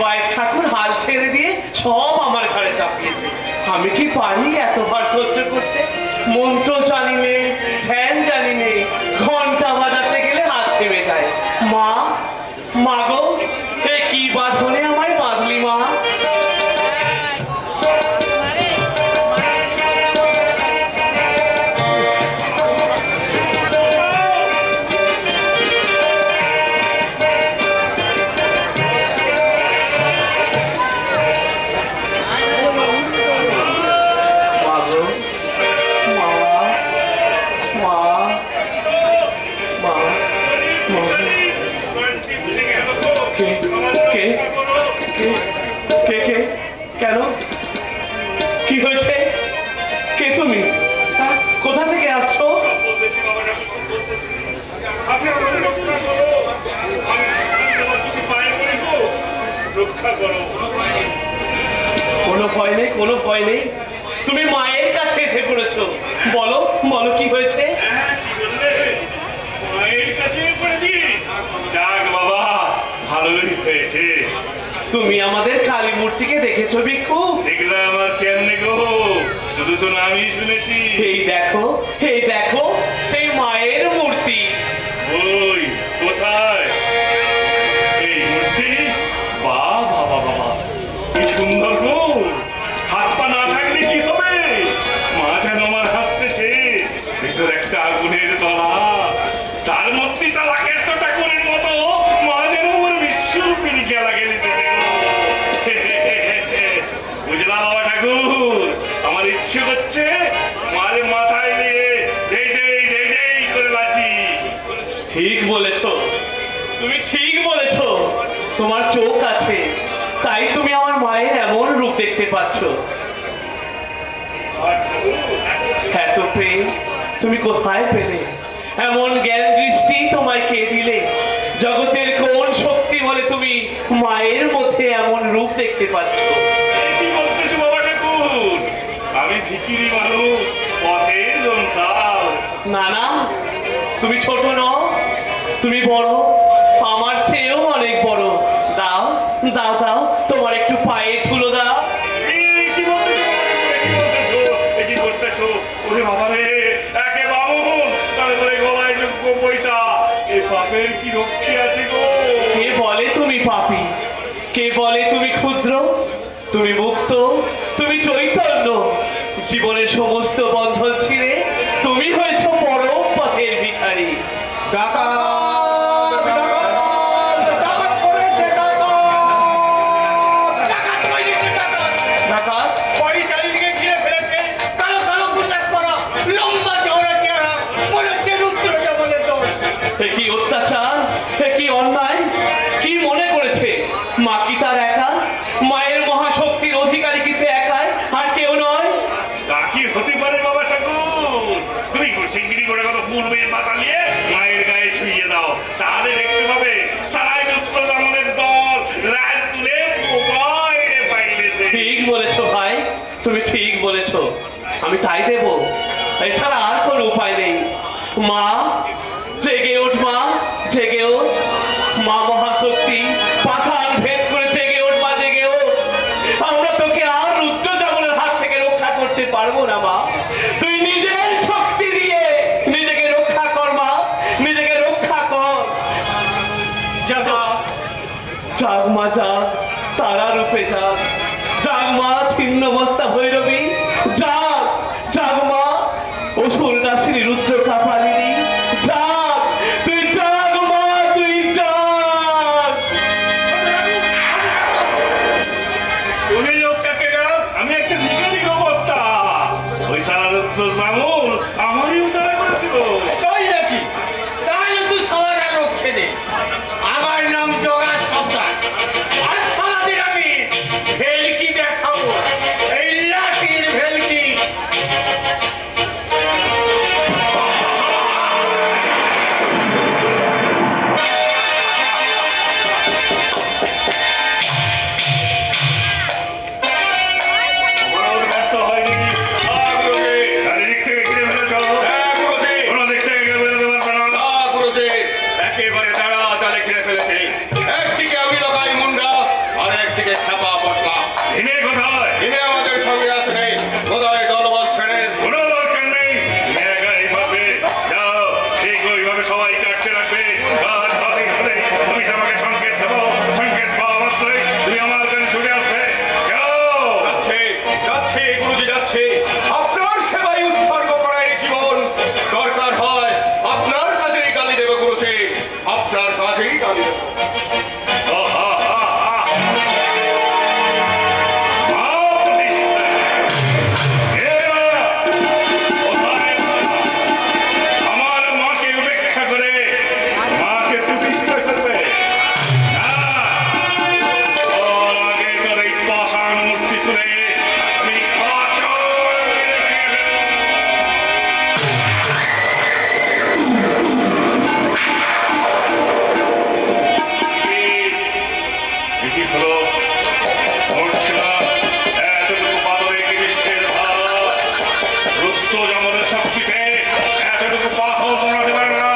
পায়ের ঠাকুর হাল ছেড়ে দিয়ে সব আমার ঘরে চাপিয়েছে। আমি কি পারি এতবার সহ্য করতে? মন্ত্র জানি নে, ধ্যান জানি নে, ঘন্টা বাজাতে গেলে হাত থেমে যায়। মা, মা গো, এ কি বাঁধনে আমায় বাঁধলি মা? কেন, কি হয়েছে? কে তুমি? কোথা থেকে আসছো? কোনো ভয় নেই, কোনো ভয় নেই। তুমি মায়ের কাছে এসে পড়েছো। বলো, বলো কি হয়েছে? মায়ের কাছে পড়েছি। যাক বাবা, ভালোই হয়েছে। তুমি আমাদের কালী মূর্তিকে দেখেছো ভিক্ষু? দেখলে আমার কেমনে গো, শুধু তো নামই শুনেছি। এই দেখো, এই দেখো, সেই মায়ের মূর্তি। ওই কোথায় এই মূর্তি? বাবা বাবা, কি সুন্দর গো। হাত পা না থাকলে কি হবে? মা যেন আমার হাসতেছে। ভিতর একটা আগুনের দলা, তার মধ্যে সালা কেষ্ট ঠাকুরের মতো মা যেন আমার বিশ্বরূপিণী খেলা খেলিতেছে। বুঝলাম বাবা ঠাকুর, আমার ইচ্ছে করছে মারে মাথায় দিয়ে দেই দেই দেই দেই করে বাঁচি। ঠিক বলেছো, তুমি ঠিক বলেছো। তোমার চোখ আছে, তাই তুমি আমার মায়ের এমন রূপ দেখতে পাচ্ছ। এত প্রেম তুমি কোথায় পেলে? এমন জ্ঞান দৃষ্টি তোমায় কে দিলে? জগতের কোন শক্তি বলে তুমি মায়ের মধ্যে এমন রূপ দেখতে পাচ্ছ? কি বলতেছো বাবা ঠাকুর? আমি ভিখিরি মানুষ, পথের জঞ্জাল। না না, তুমি ছোট নও, তুমি বড়, আমার চেয়েও অনেক বড়। দাও দাও দাও, তোমার একটু পায়ে ধুলো দাও। কি বলতেছো? কি করতেছো? ওরে বাবা রে, একে বামুন, তারপরে গলায় যোগ্য বইটা। এ পাপের কি রক্ষে আছে গো? কে বলে তুমি পাপী? কে বলে তুমি ক্ষুদ্র? তুমি মুক্ত, তুমি চৈতন্য। জীবনের সমস্ত বন্ধন ছিঁড়ে তুমি হয়েছো পরম পথের ভিখারি। কি অত্যাচার, কি অন্যায়, কি মনে করেছে? মা কি তার একা? মায়ের মহাশক্তির অধিকারী কি সে একাই, আর কেউ নয়? তা কি হতে পারে বাবা ঠাকুর? তুমি শিগগিরি করে কত পূর্বের পাতা নিয়ে মায়ের গায়ে শুইয়ে দাও, তাহলে দেখতে পাবে সারাই উত্তর আমলের দল রাজ তুলে বাইরে পাইলেছে। ঠিক বলেছো ভাই, তুমি ঠিক বলেছো। আমি তাই দেব, এছাড়া আর কোনো উপায় নেই। মা, জেগে ওঠ মা, জেগে ওঠ। মা মহাশক্তি, পাষাণ ভেদ করে জেগে ওঠ মা, জেগে ওঠ। আমরা তোকে আর রুদ্র জামলের হাত থেকে রক্ষা করতে পারবো না মা। তুই নিজের শক্তি দিয়ে নিজেকে রক্ষা কর মা, নিজেকে রক্ষা কর। জাগ জাগ মা, জাগ, তারা রূপে জাগ। জাগ মা, ছিন্ন বস্তা ভৈরবী, জাগ, জাগ মা, অসুর নাসিনী রুদ্র কাপালিনী, জাগ, তুই জাগ মা, তুই জাগ। তুমি লোকটাকে রাখ, আমি একটা ভিখারি গোবর্তা। ওই সারা রুদ্র জামুন আমারই উদ্ধার করেছিল। তাই নাকি? তাহলে তুই সবার রক্ষে দে। আমার নাম জগা সর্দার, আর সারাদিন আমি ভেলকি দেখাবো, এই লাঠির ভেলকি। আমার ব্যস্ত হয়নি। চারিদিক থেকে ঘিরে ফেলে চলো। কোনো দিক থেকে কেউ বেরোতে পারবে না। একেবারে তারা তালে ঘিরে ফেলেছে। একদিকে আমি লাগাই মুন্ডা, আর খেপা পটলা। হিনে কোথায়? তিনি আমাদের সঙ্গে আসেন, কোথায় দলবল ছেড়ে। কোনো দরকার নেই, তুমি একা এইভাবে যাও, ঠিক ওইভাবে সবাইকে আটকে রাখবে। কাজ বাসি হলে আমি তোমাকে সংকেত দেবো, সংকেত পাওয়া মাত্রই তুমি আমার কাছে ছুটে আসবে। যাও। যাচ্ছে যাচ্ছে গুরুজি, যাচ্ছে। আপনার সেবায় উৎসর্গ করা এই জীবন দরকার হয় আপনার কাছেই গালি দেবে গুরুজি, আপনার কাছেই গালি দেবে। আমার মাকে উপেক্ষা করে মাকে প্রতিষ্ঠা করবে। ওর আগে তোর এই পাষাণ মূর্তি তুলে আমি কি হলো? মরছে না, এতটুকু বাদরে কি বিশ্বের ভাব, রুদ্র জমনের শক্তিতে এতটুকু পাথর বানাতে পারে না।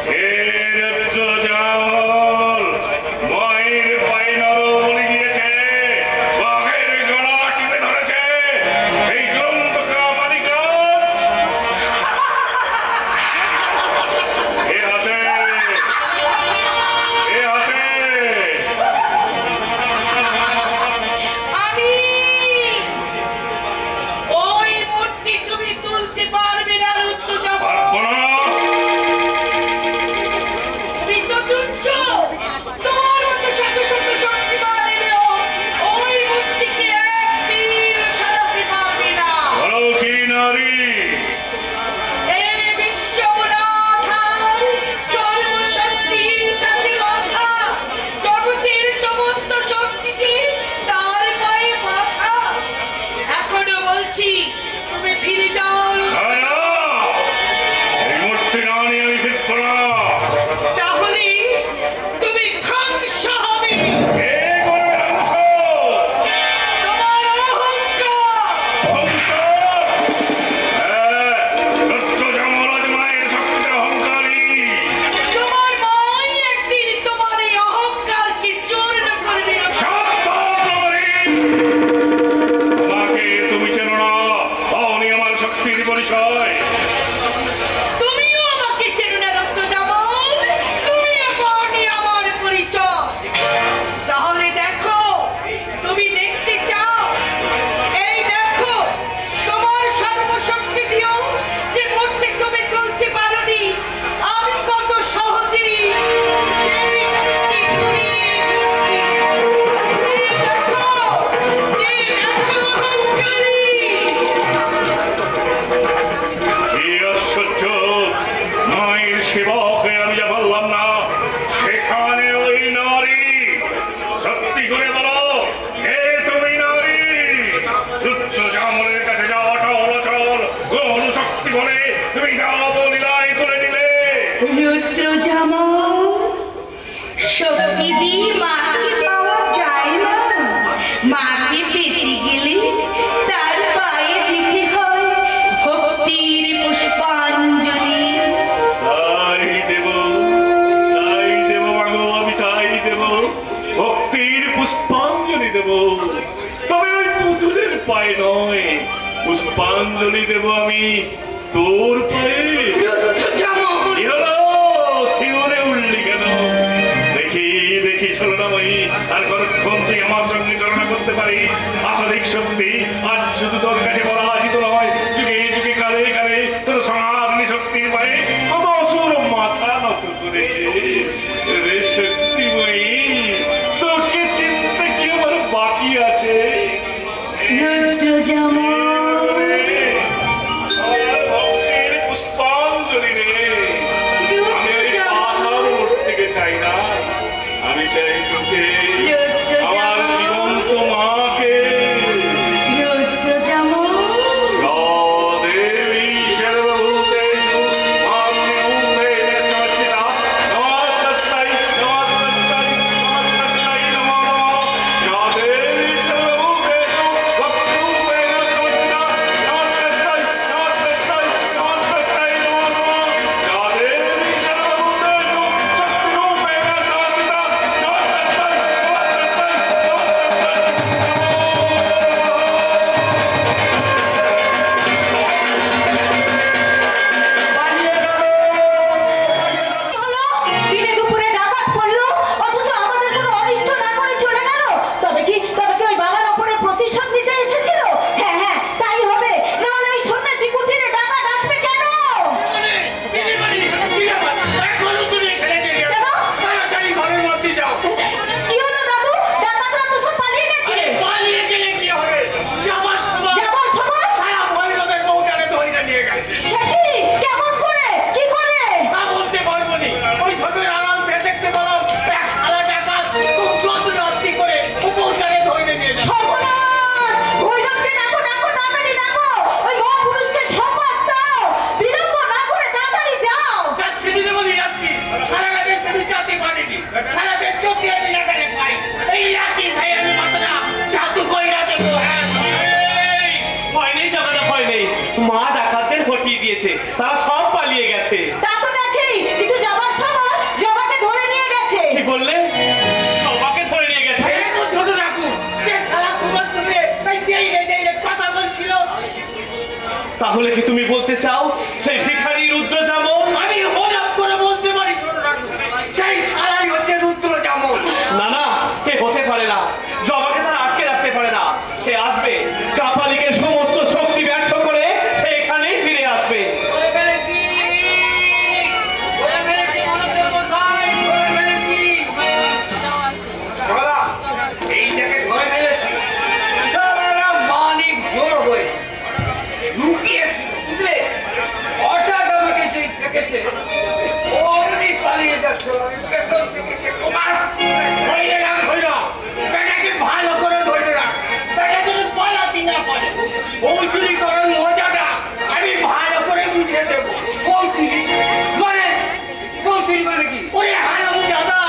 হে রুদ্র জমল, মায়ের পায়ে নরম বলি দিয়েছে, বাঘের গলা টিপে ধরেছে, এই দুরন্ত কামালিকা। এ হাসে, এ হাসে। আমি ওই মূর্তি তুমি তুলতে পারবে না রুদ্রজাম। পারবো না। তুমি তো তুচ্ছ, তোমার মতো শত শত শক্তিমান এলেও ওই মূর্তিকে একদিন সরাতে পারবে না। বলো কি নারী? এই বিশ্বনাথার সর্বশক্তির প্রতিমাথা, জগতের সমস্ত শক্তিতে তার পায়ে মাথা। এখনো বলছি তুমি ফিরে যাও। ছায়া! এই মূর্তি না নিয়ে আমি ফিরবো না। তাহলে তুমি ধ্বংস হবে। কে করবে ধ্বংস? তোমার অহংকার। ধ্বংস! হ্যাঁ, রুদ্র জমরাজ মায়ের শক্তিতে অহংকারী। তোমার মাই একদিন তোমার এই অহংকারকে চূর্ণ করবে। আমাকে তুমি চেনো না, পাওনি আমার শক্তির পরিচয়। তুমিও আমাকে চেনো না রক্তজামল, তুমিও পাওনি আমার পরিচয়। তাহলে দেখো, তুমি দেখতে চাও, এই দেখো তোমার সর্বশক্তি দিয়েও যে মূর্তি তুমি তুলতে পারোনি, আমি কত সহজেই সেই মূর্তি তুলিয়ে দিচ্ছি। দেখো অহংকারী। কি আশ্চর্য! মায়ের সেবক হয়ে আমি যা বললাম না, সেখানে ওই নারী। সত্যি করে বলো, হে তুমি নারী? রুদ্র জামলের কাছে যাও, অটল অচল কোন শক্তি বলে তুমি নবলীলায় তুলে নিলে। রুদ্রজামল, শক্তি দিয়ে মাকে পাওয়া যায় না। মাকে পেতে গেলে তার পায়ে দিতে হয় ভক্তির পুষ্পাঞ্জলি। তাই দেব মাগো, আমি তাই দেব, ভক্তির পুষ্পাঞ্জলি দেব। তবে ওই পুতুলের পায়ে নয়, পুষ্পাঞ্জলি দেব আমি তোর পায়ে। রুদ্রজামল, কি হলো? শিউরে উঠলি কেন? দেখি দেখি ছলনাময়ী, আর কতক্ষণ তুই আমার সঙ্গে চলনা করতে পারিস? আসাদিক শক্তি আজ শুধু তোর কাছে পরাজিত নয়, যুগে যুগে কালে কালে তোর সনাতনী শক্তির পায়ে কত অসুর মাথা নত করেছে। রে শক্তিময়ী, তোকে চিনতে কি আমার বাকি আছে? রুদ্রজামল, আমার ভক্তির পুষ্পাঞ্জলি রে। আমি ওই পাষাণ মূর্তিকে চাই না, আমি চাই তোকে, আমার জীবন্ত মাকে। রুদ্রজামল, দেবী সর্বভূতেষু মাম্যূপেন সমর্থিতা, নমস্তেই নমস্তেই নমস্তেই নমো নমঃ। দেবী সর্বভূতেষু ভক্তরূপেণ প্রতিশোধ নিতে এসেছিল? হ্যাঁ হ্যাঁ, তাই হবে। না হলে এই সন্ন্যাসী কুটিরে ডাকাত আসবে কেন? তাড়াতাড়ি ঘরের মধ্যে যাও। কি হলো দাদু? ডাকাতরা তো সব পালিয়ে গেছে। পালিয়ে গেলে কি হবে? যাবার সময় যাবার সময়? সারা ভৈরবের বউটারে ধরে নিয়ে গেছে। সে কি? কেমন করে? কি করে? তা বলতে পারবো নি। ওই ছবির আড়াল থেকে দেখতে পেলাম এক শালা ডাকাত খুব যত্ন আত্তি করে ও বউটারে ধরে নিয়ে গেছে। সর্বনাশ! ভৈরবকে ডাকো, ডাকো, তাড়াতাড়ি ডাকো। ওই মহাপুরুষকে সংবাদ দাও। বিলম্ব না করে তাড়াতাড়ি যাও। যাচ্ছি দিদিমণি, যাচ্ছি। সারা রাতে শুধু যেতে পারিনি। সারাদের চোখে আমি লাগালে পাই। এই লাঠি ভাই আমি মাত্রা জাদু কইরা দেবো। হ্যাঁ এই, ভয় নেই জগাদা, ভয় নেই। মা ডাকাতদের হটিয়ে দিয়েছে, তারা সব পালিয়ে গেছে। তা তো গেছেই, কিন্তু যাবার সময় জবাকে ধরে নিয়ে গেছে। কি বললে? সবাকে ধরে নিয়ে গেছে? এই তো ছোট রাখু যে সারা তোমার সঙ্গে এই দেই কথা বলছিল। তাহলে কি তুমি বলতে চাও সেই ভিখারি রুদ্র জামল? আমি হলাপ করে বলতে পারি ছোট রাখু, সেই সারাই হচ্ছে রুদ্র জামল। না না, এ হতে পারে না। জবাকে তারা আটকে রাখতে পারে না। সে আসবে, কাপালিকের সমস্ত শক্তি ব্যর্থ করে সে এখানেই ফিরে আসবে। ধরে ফেলেছি মনোজের মশাই, ধরে ফেলেছি। সরলা, এইটাকে ধরে ফেলেছি। সারারা মানিক জোর হয়ে লুকিয়েছিল, বুঝলে? হঠাৎ আমাকে যে দেখেছে অমনি পালিয়ে যাচ্ছে। আমি পেছন থেকে যে তোমার ধরে রাখ, বেটাকে ভালো করে ধরে রাখ। বেটা যদি পালাতে না পারে, বউ চুরি করার মজাটা আমি ভালো করে বুঝিয়ে দেবো। বৌচিরি মানে, বৌচিরি মানে কি? ওরে হারাম দাদা,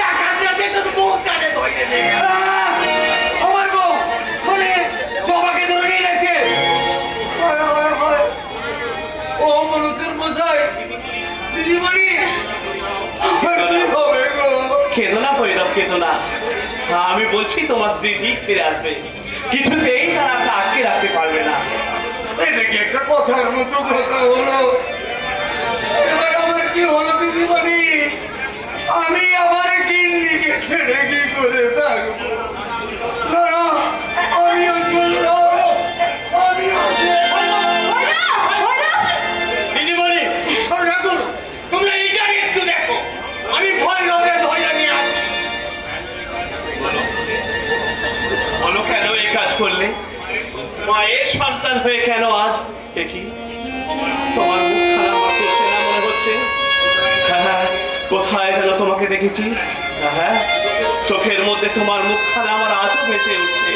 ডাকাতরা দেখে তো বউ কানে ধরে নিয়ে গেল। আমার বউ মানে জবাকে ধরে নিয়ে যাচ্ছে। হায়, হায়, হায়। ও মনোজের মশাই, দিদিমণি, কি হবে গো? কেঁদো না ভৈরব, কেঁদো না। আমি বলছি তোমার স্ত্রী ঠিক ফিরে আসবে। কিছুতেই তারা আপনাকে আটকে রাখতে পারবে না। এটা কি একটা কথার মতো কথা হলো? এবার আমার কি হলো দিদিমণি? আমি আমার গিন্নিকে ছেড়ে কি করে থাকবো? না, আমিও চললাম, আমিও দিদিমণি, ছোট ঠাকুর, তোমরা এটা একটু দেখো। আমি ভয় ধরে নিয়ে আসছি। বলো কেন এই কাজ করলে? মায়ের সন্তান হয়ে কেন আজ? এ কি তোমার মুখখানা আমার করছে না মনে হচ্ছে? হ্যাঁ হ্যাঁ, কোথায় যেন তোমাকে দেখেছি। হ্যাঁ হ্যাঁ, চোখের মধ্যে তোমার মুখখানা আমার আজও ভেসে উঠছে।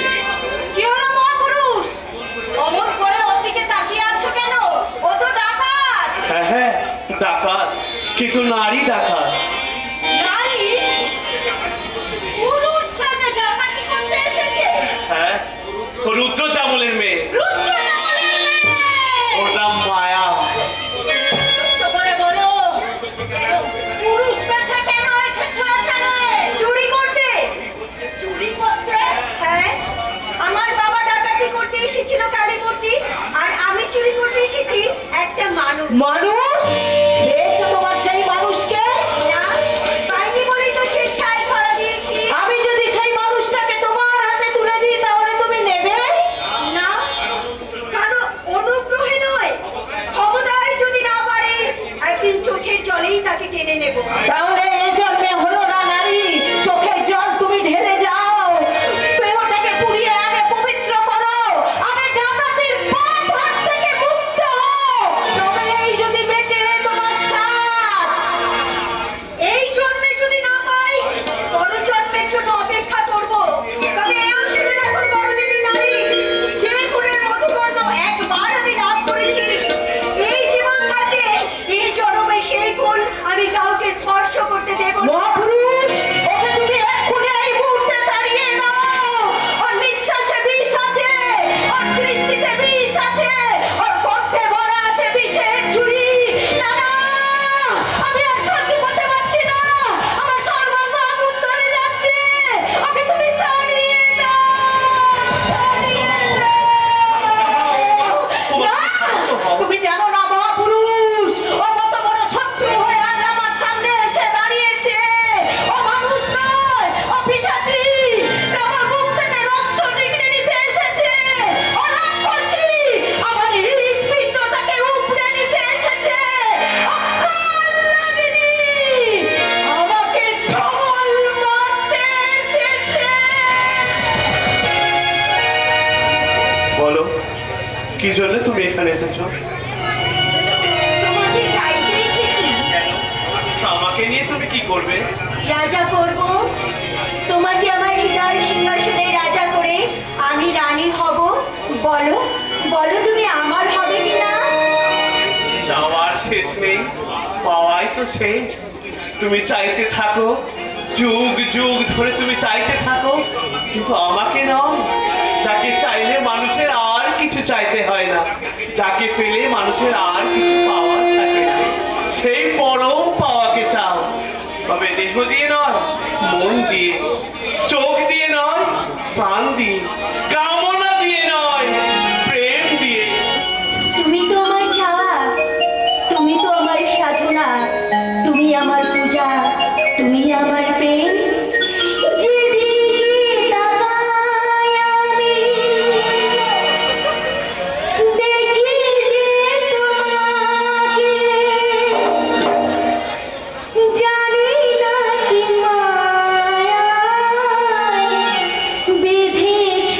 কি হলো মহাপুরুষ? অমন করে ওর দিকে তাকিয়ে আছো কেন? ও তো ডাকাত। হ্যাঁ হ্যাঁ, ডাকাত, কিন্তু নারী ডাকাত। নারী? পুরুষ সাজে ডাকাতি করতে এসেছে? হ্যাঁ, ও রুদ্র চামলের মেয়ে। রুদ্র জামলের মেয়ে। ওর নাম মায়া। সত্য করে বলো, পুরুষ পেশা কেন এসেছো এখানে? চুরি করতে? চুরি করতে? হ্যাঁ, আমার বাবা ডাকাতি করতে এসেছিল কালীমূর্তি, আর আমি চুরি করতে এসেছি একটা মানুষ। মানুষ? পেয়েছো তোমার সেই মানুষকে? না, বলো কি জন্য তুমি এখানে এসেছো? তোমাকে চাইতে এসেছি। কেন? আমাকে নিয়ে তুমি কি করবে? রাজা করব, তোমাকে আমার হৃদয় সিংহাসনে রাজা করে আমি রানী হব। বলো বলো তুমি আমার হবে কিনা? চাওয়ার শেষ নেই, পাওয়াই তো শেষ। তুমি চাইতে থাকো, যুগ যুগ ধরে তুমি চাইতে থাকো, কিন্তু আমাকে নাও, যাকে চাইলে মানুষের আর কিছু চাইতে হয় না, যাকে পেলে মানুষের আর কিছু পাওয়ার থাকে না, সেই পরম পাওয়াকে চাও। তবে দেহ দিয়ে নয়, মন দিয়ে, চোখ দিয়ে নয়, প্রাণ দিয়ে, কামনা দিয়ে নয়, প্রেম দিয়ে। তুমি তো আমার চাওয়া, তুমি তো আমার সাধনা, তুমি আমার পূজা, তুমি আমার প্রেম। যেদিকে তাকাই আমি, দেখি যে তোমাকে, জানি না কি মায়ায় বেঁধেছ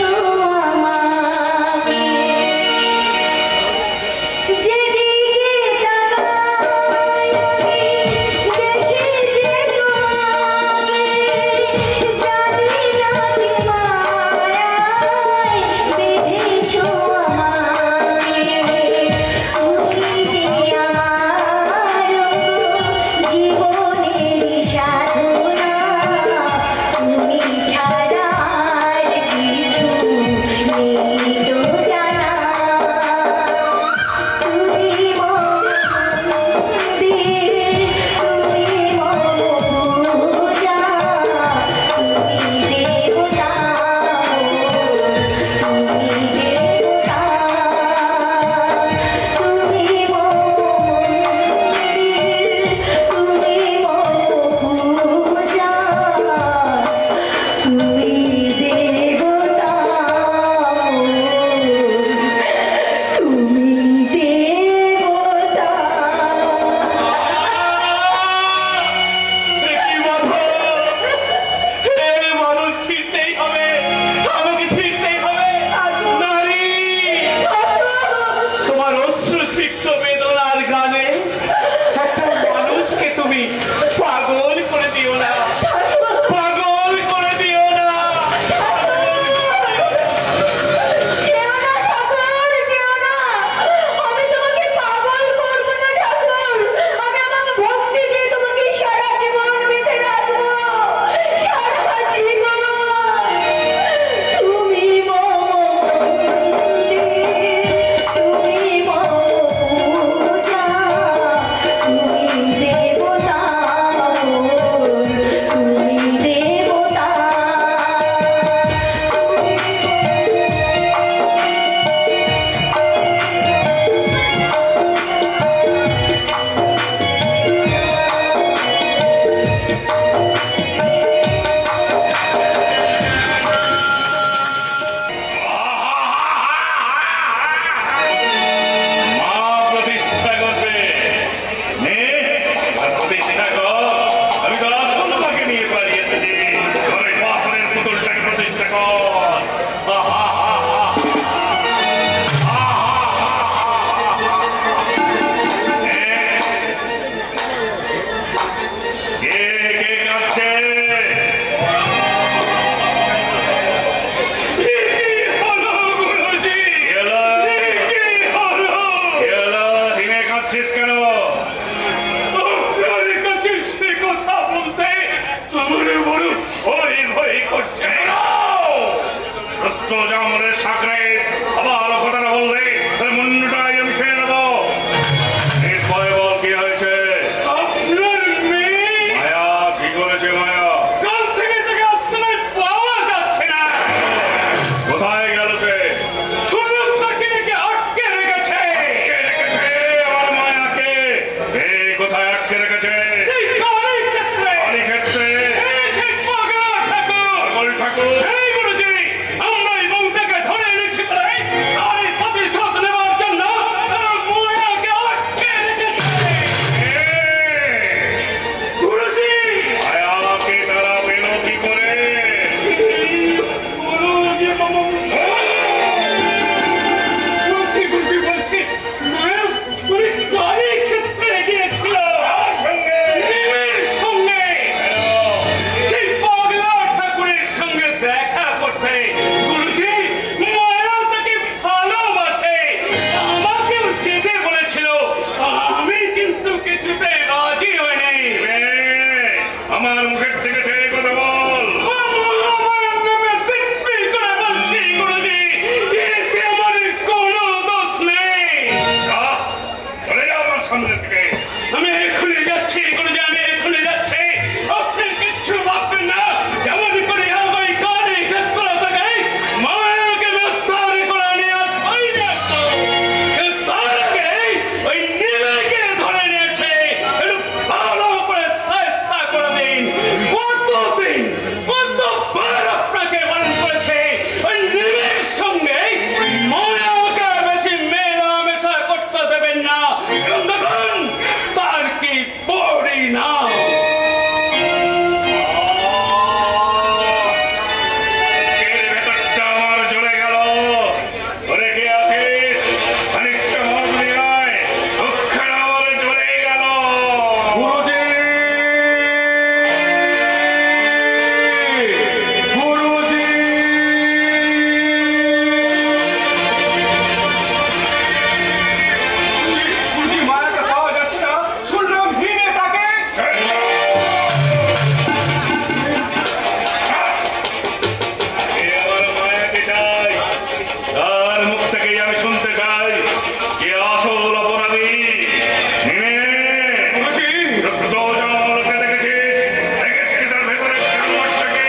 তার মুখ থেকেই আমি শুনতে চাই কে আসল অপরাধী। নে, গুরুজি, রক্ত জলকে দেখেছিস? দেখেছিস এর ভেতরে কান্নাটাকে?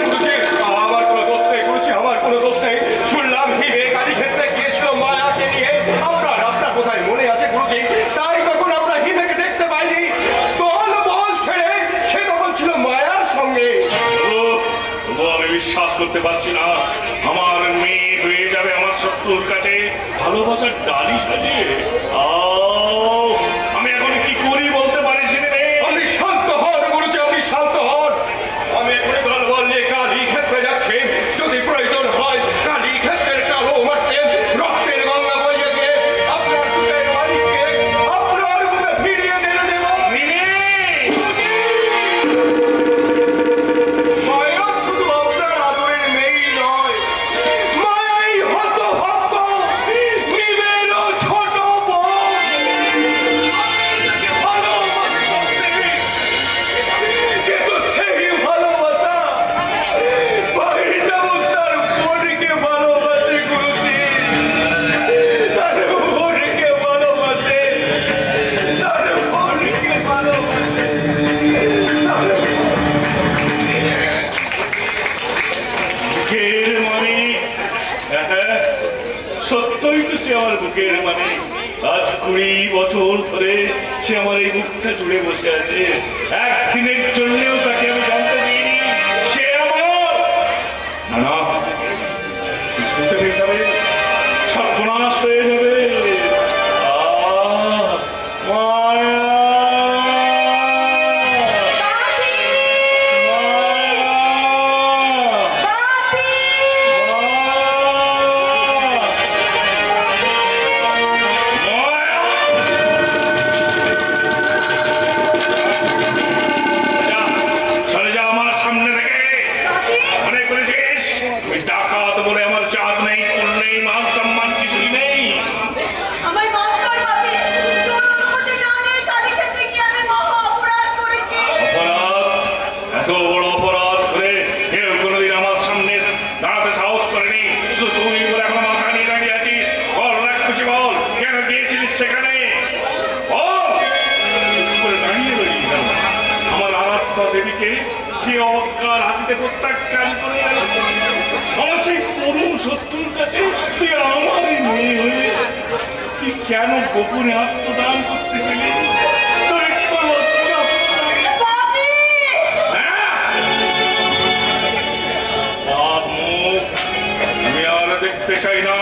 গুরুজি, আমার কোনো দোষ নেই গুরুজি, আমার কোনো দোষ নেই। শুনলাম হিরে কালী ক্ষেত্রে গিয়েছিল মায়াকে নিয়ে। আপনার কোথায় মনে আছে গুরুজি? তাই তখন আমরা হিরেকে দেখতে পাইনি। দল বল ছেড়ে সে তখন ছিল মায়ার সঙ্গে। তবু আমি বিশ্বাস করতে পারছি না আমার মেয়ে হয়ে যাবে আমার শত্রুর কাছে ভালোবাসার ডালি সাজিয়ে। আমি এখন কি করি বলতে পারিস রে? আপনি শান্ত হন গুরুজি, আপনি শান্ত হন। আমি এখনই দল বল নিয়ে কালী ক্ষেত্রে যাচ্ছি। যদি প্রয়োজন হয় কালী ক্ষেত্রের কালো মাঠে রক্তের গঙ্গা বইয়ে দিয়ে আপনার বুকের মালিককে আপনার বুকে ফিরিয়ে দিলে দেব। মায়া শুধু আপনার আদরের মেয়েই নয়, মায়াই হতভম্ব নিমেরও ছোট বোন। আপনাকে ভালোবাসতে, কিন্তু সেই ভালোবাসা ভাই যেমন তার বোনকে ভালোবাসে গুরুজি, তার বোনকে ভালোবাসে, তার বোনকে ভালোবাসে, বুকের মানে? হ্যাঁ, সত্যই তো সে আমার বুকের মানে। আজ 20 বছর ধরে সে আমার এই বুকটা জুড়ে বসে আছে। একদিনের জন্যেও তাকে আমি জানতে দিইনি সে আমার। না না, শুনতে পেয়ে যাবে, সর্বনাশ হয়ে যাবে। মায়া, চলে যা আমার সামনে থেকে। মনে করেছিস তুই ডাকাত বলে আমার জাত নেই, কুল নেই, মান সম্মান কিছুই নেই? আমায় মাফ কর বাপি, তোর অনুমতি না নিয়ে কালীক্ষেত্রে গিয়ে আমি মহা অপরাধ করেছি। অপরাধ? এত বড় অপরাধ করে কেউ কোনোদিন আমার সামনে দাঁড়াতে সাহস করেনি। শুধু তুই বলে এখন মাথা নিয়ে দাঁড়িয়ে আছিস। বল না, খুশি বল, কেন গিয়েছিলিস সেখানে? বল। চুপ করে দাঁড়িয়ে রইলি কেন? আমার আরাধ্যা দেবীকে যে অজ্ঞান হাসিতে প্রত্যাখ্যান করে গেল, আমার সেই করুণ শত্রুর কাছে তুই আমারই মেয়ে হয়ে তুই কেন গোপনে আত্মদান করতে গেলি? তোর একটু লজ্জা হতো না? বাপি! বাপ মুখ আমি আর দেখতে চাই না।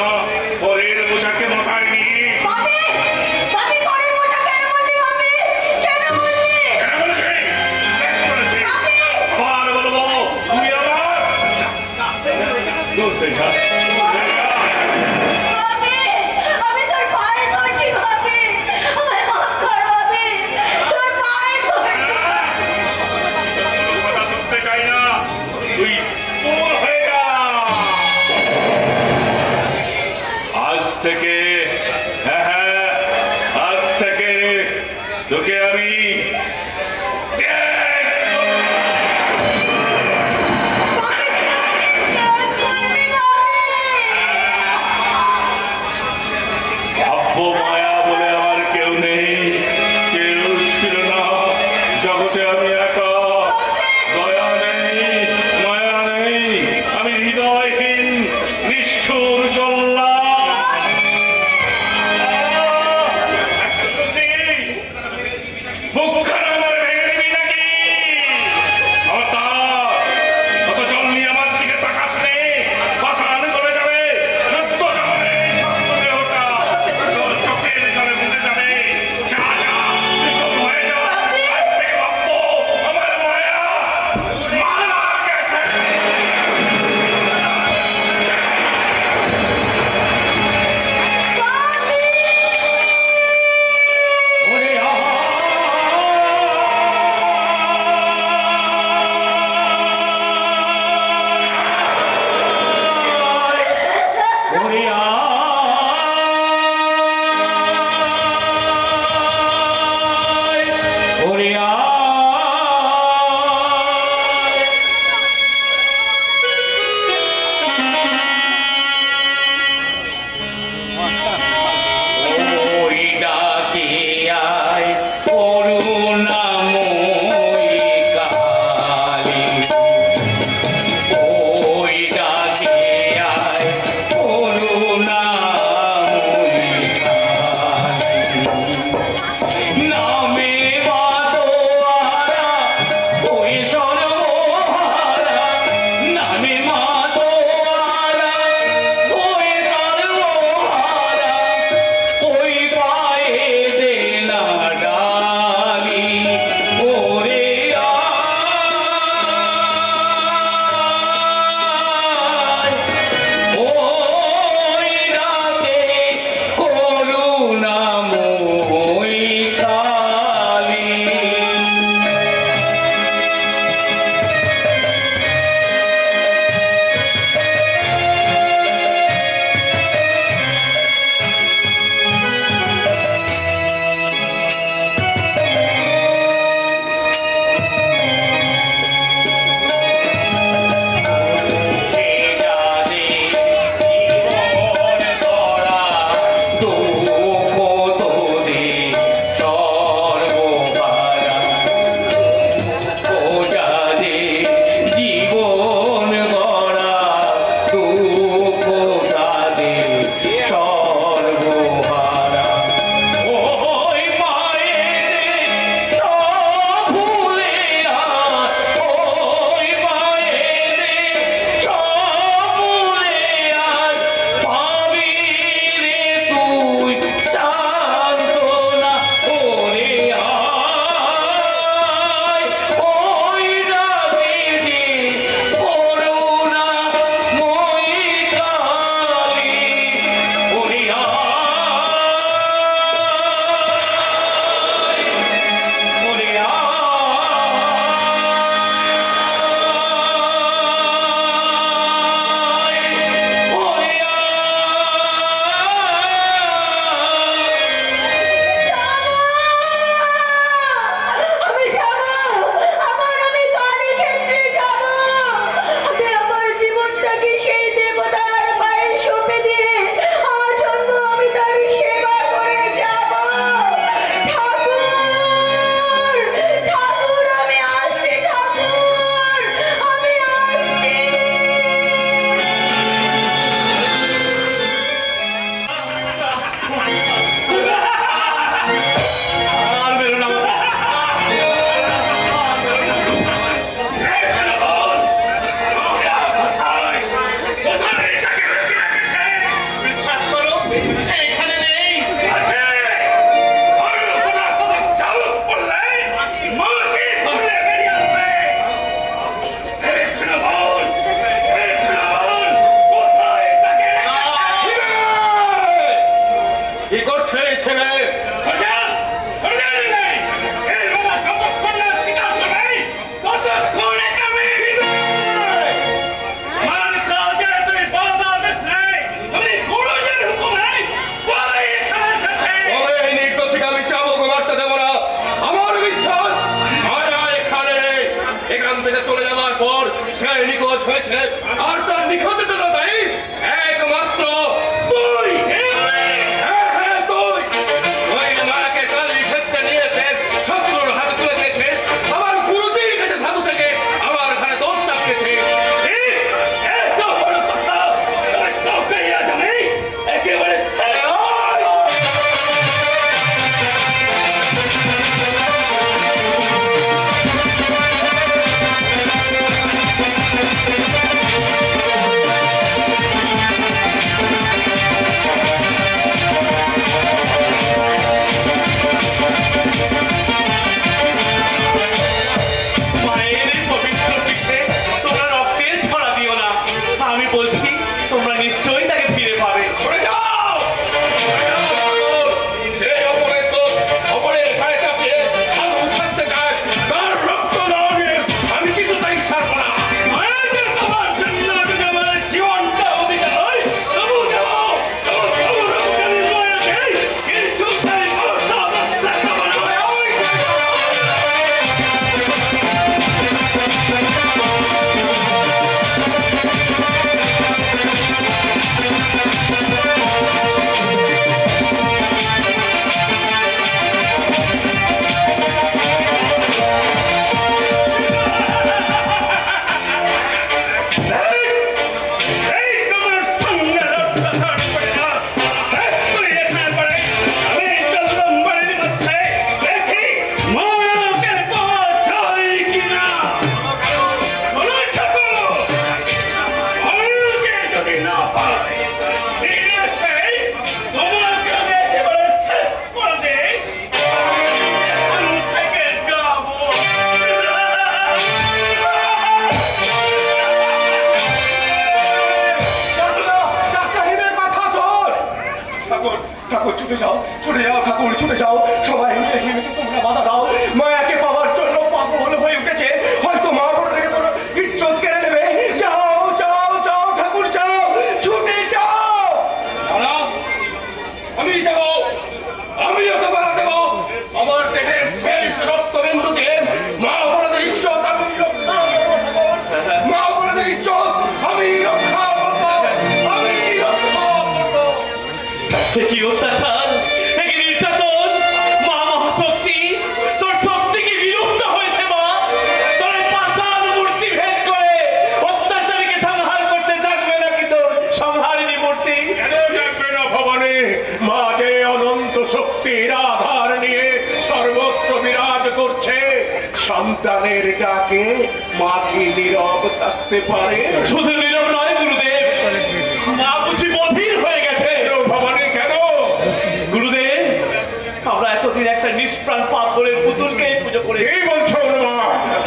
পরের বোঝাকে মাথায় নিয়ে বাপি! বাপি পরের বোঝা কেন বললি বাপি? কেন বললি? কেন বলেছি? বেশ করেছি। বাপি! আবার বলবো, তুই আমার দূর হয়ে যা, দূর হয়ে যা। বাপি! আমি তোর পায়ে ধরছি বাপি! আমায় মাফ কর বাপি! তোর পায়ে ধরছি! তোর কথা শুনতে চাই না, তুই দূর হয়ে যা। আজ থেকে, হ্যাঁ, আজ থেকে তোকে আমি ভাব্য মায়া বলে আমার কেউ নেই, কেউ ছিল না জগতে। আমি একা, দয়া নেই, মায়া নেই, আমি হৃদয়হীন নিষ্ঠুর জল্লাদ। কি করছে এই ছেলে? তবে এই নির্দোষীকে আমি চাবুক মারতে দেবো না। আমার বিশ্বাস মায়া এখানে নেই। এখান থেকে চলে যাওয়ার পর সে নিখোঁজ হয়েছে, আর তার নিখোঁজের জন্য দায়ী একমাত্র তুই। হ্যাঁ, তুই। ওই মায়াকে কালী ক্ষেত্রে নিয়ে এসে শত্রুর হাতে তুলে দিয়েছে। আমার গুরুজির কাছে সাধু থেকে আমার ঘরে দোষ চাপিয়েছে। একেবারে মায়ের পবিত্র পিঠে তোমরা রক্তের ছড়া দিও না। আমি বলছি তোমরা নিশ্চয়ই তাকে ফিরে পাবে। সরে যাও! সরে যাও, ঠাকুর! যে অপরের দোষ অপরের ঘাড়ে চাপিয়ে সাধু সাজতে চায়, তার রক্ত না নিয়ে আমি কিছুতেই ছাড়বো না। মায়েদের তোমার জন্য যদি আমার জীবনটা অধিকার হয়, তবু দেবো, তবু রক্তানি মায়াকে কিছুতেই ভরসা দেখাবো না। এই তোমার সঙ্গে অত্যাচার করে না। তুই এখানে পড়ে আমি চললাম বাড়ির মধ্যে, দেখি মায়াকে পাওয়া যায় কিনা। শোনো ঠাকুর, মায়াকে যদি না পাই, ফিরে এসে তোমাকে আমি একেবারে শেষ করে দিই। এখান থেকে যাবো। ঠাকুর, ঠাকুর, ছুটে যাও, ছুটে যাও, ঠাকুর, ছুটে যাও। সবাই মিলে হিমেকে তোমরা বাধা দাও। মায়াকে পাওয়ার জন্য পাগল হয়ে উঠেছে। হয়তো মা বড় থেকে তোর ইজ্জত কেড়ে নেবে। যাও, যাও, যাও, ঠাকুর, যাও, ছুটে যাও। না, আমি যাবো, আমি ওকে বাধা দেবো। আমার দেহের শেষ রক্তবিন্দু দিয়ে মা বড়দের ইজ্জত আমি রক্ষা করবো, ঠাকুর। মা বড়দের ইজ্জত আমি রক্ষা করবো, আমি রক্ষা করবো। এ কি অত্যাচার, এ কি নির্যাতন! মা মহাশক্তি, তোর শক্তি কি বিলুপ্ত হয়েছে মা? তোর এই পাষাণ মূর্তি ভেদ করে অত্যাচারীকে সংহার করতে থাকবে নাকি তোর সংহারিণী মূর্তি? কেন জানবে না ভবানী? মা যে অনন্ত শক্তির আধার নিয়ে সর্বত্র বিরাজ করছে, সন্তানের ডাকে মা কি নীরব থাকতে পারে? শুধু নীরব নয় গুরুদেব, মা বুঝি বধির হয়ে গেছে। কেন ভবানী, কেন? গুরুদেব, আমরা এতদিন একটা নিষ্প্রাণ পাথরের পুতুলকেই পুজো করে কি বলছো মা?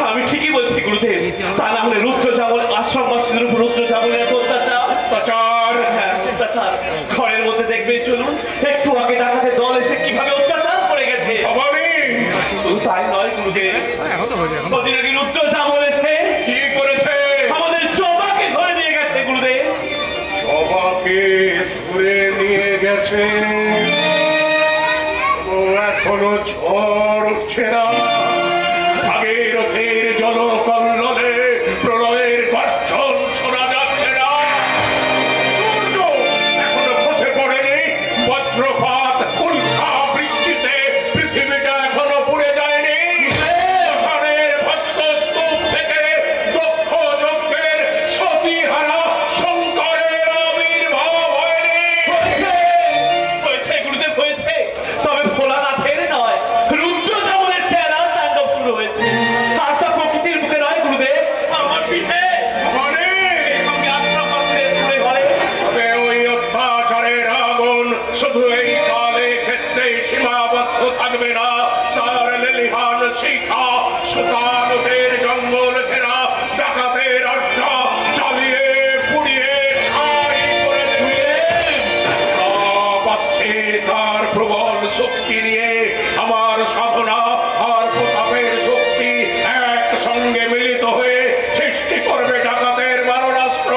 আমি ঠিকই বলছি গুরুদেব। তা না হলে রুদ্র যাবল আশ্রমবাসীদের উপর রুদ্র যাবলের এত অত্যাচার। অত্যাচার? হ্যাঁ, অত্যাচার। ঘরের মধ্যে দেখবেন, চলুন একটু আগে ডাকাতের দল এসে কিভাবে অত্যাচার করে গেছে। ভবানী, শুধু তাই নয় গুরুদেব, কদিন আগে রুদ্র যাবল এসে কি করেছে? আমাদের জবাকে ধরে নিয়ে গেছে গুরুদেব। সবাকে ধরে নিয়ে গেছে। ও এখনো ঝড় উঠছে না। ভাগীরথীর জলকল্লোলে প্রলয়ের গর্জন শোনা যাচ্ছে না। সূর্য এখনো খসে পড়েনি। বজ্রপাত, উল্কা বৃষ্টিতে পৃথিবীটা এখনো পুড়ে যায়নি। শ্মশানের ভস্মস্তূপ থেকে দক্ষ যজ্ঞের সতীহারা শঙ্করের আবির্ভাব হয়নি। হয়েছে গুরুদেব, হয়েছে। তবে ভোলানাথের নয়, রুদ্র যাবলের চেহারা তাণ্ডব শুরু হয়েছে। আর তা প্রকৃতির বুকে নয় গুরুদেব, আমার পিঠে। ভবানী, এই সঙ্গে আশ্রমবাসীদের পুরে ঘরে। তবে ওই অত্যাচারের আগুন শুধু এই কালে ক্ষেত্রেই সীমাবদ্ধ থাকবে না। তার লেলিহান শিখা সুতানুদের জঙ্গল ঘেরা ডাকাতের আড্ডা জ্বালিয়ে পুড়িয়ে ছাই করে দেবে। সব আসছে তার শক্তি নিয়ে, আমার সাধনা আর প্রতাপের শক্তি একসঙ্গে মিলিত হয়ে সৃষ্টি করবে ডাকাতের মারণাস্ত্র।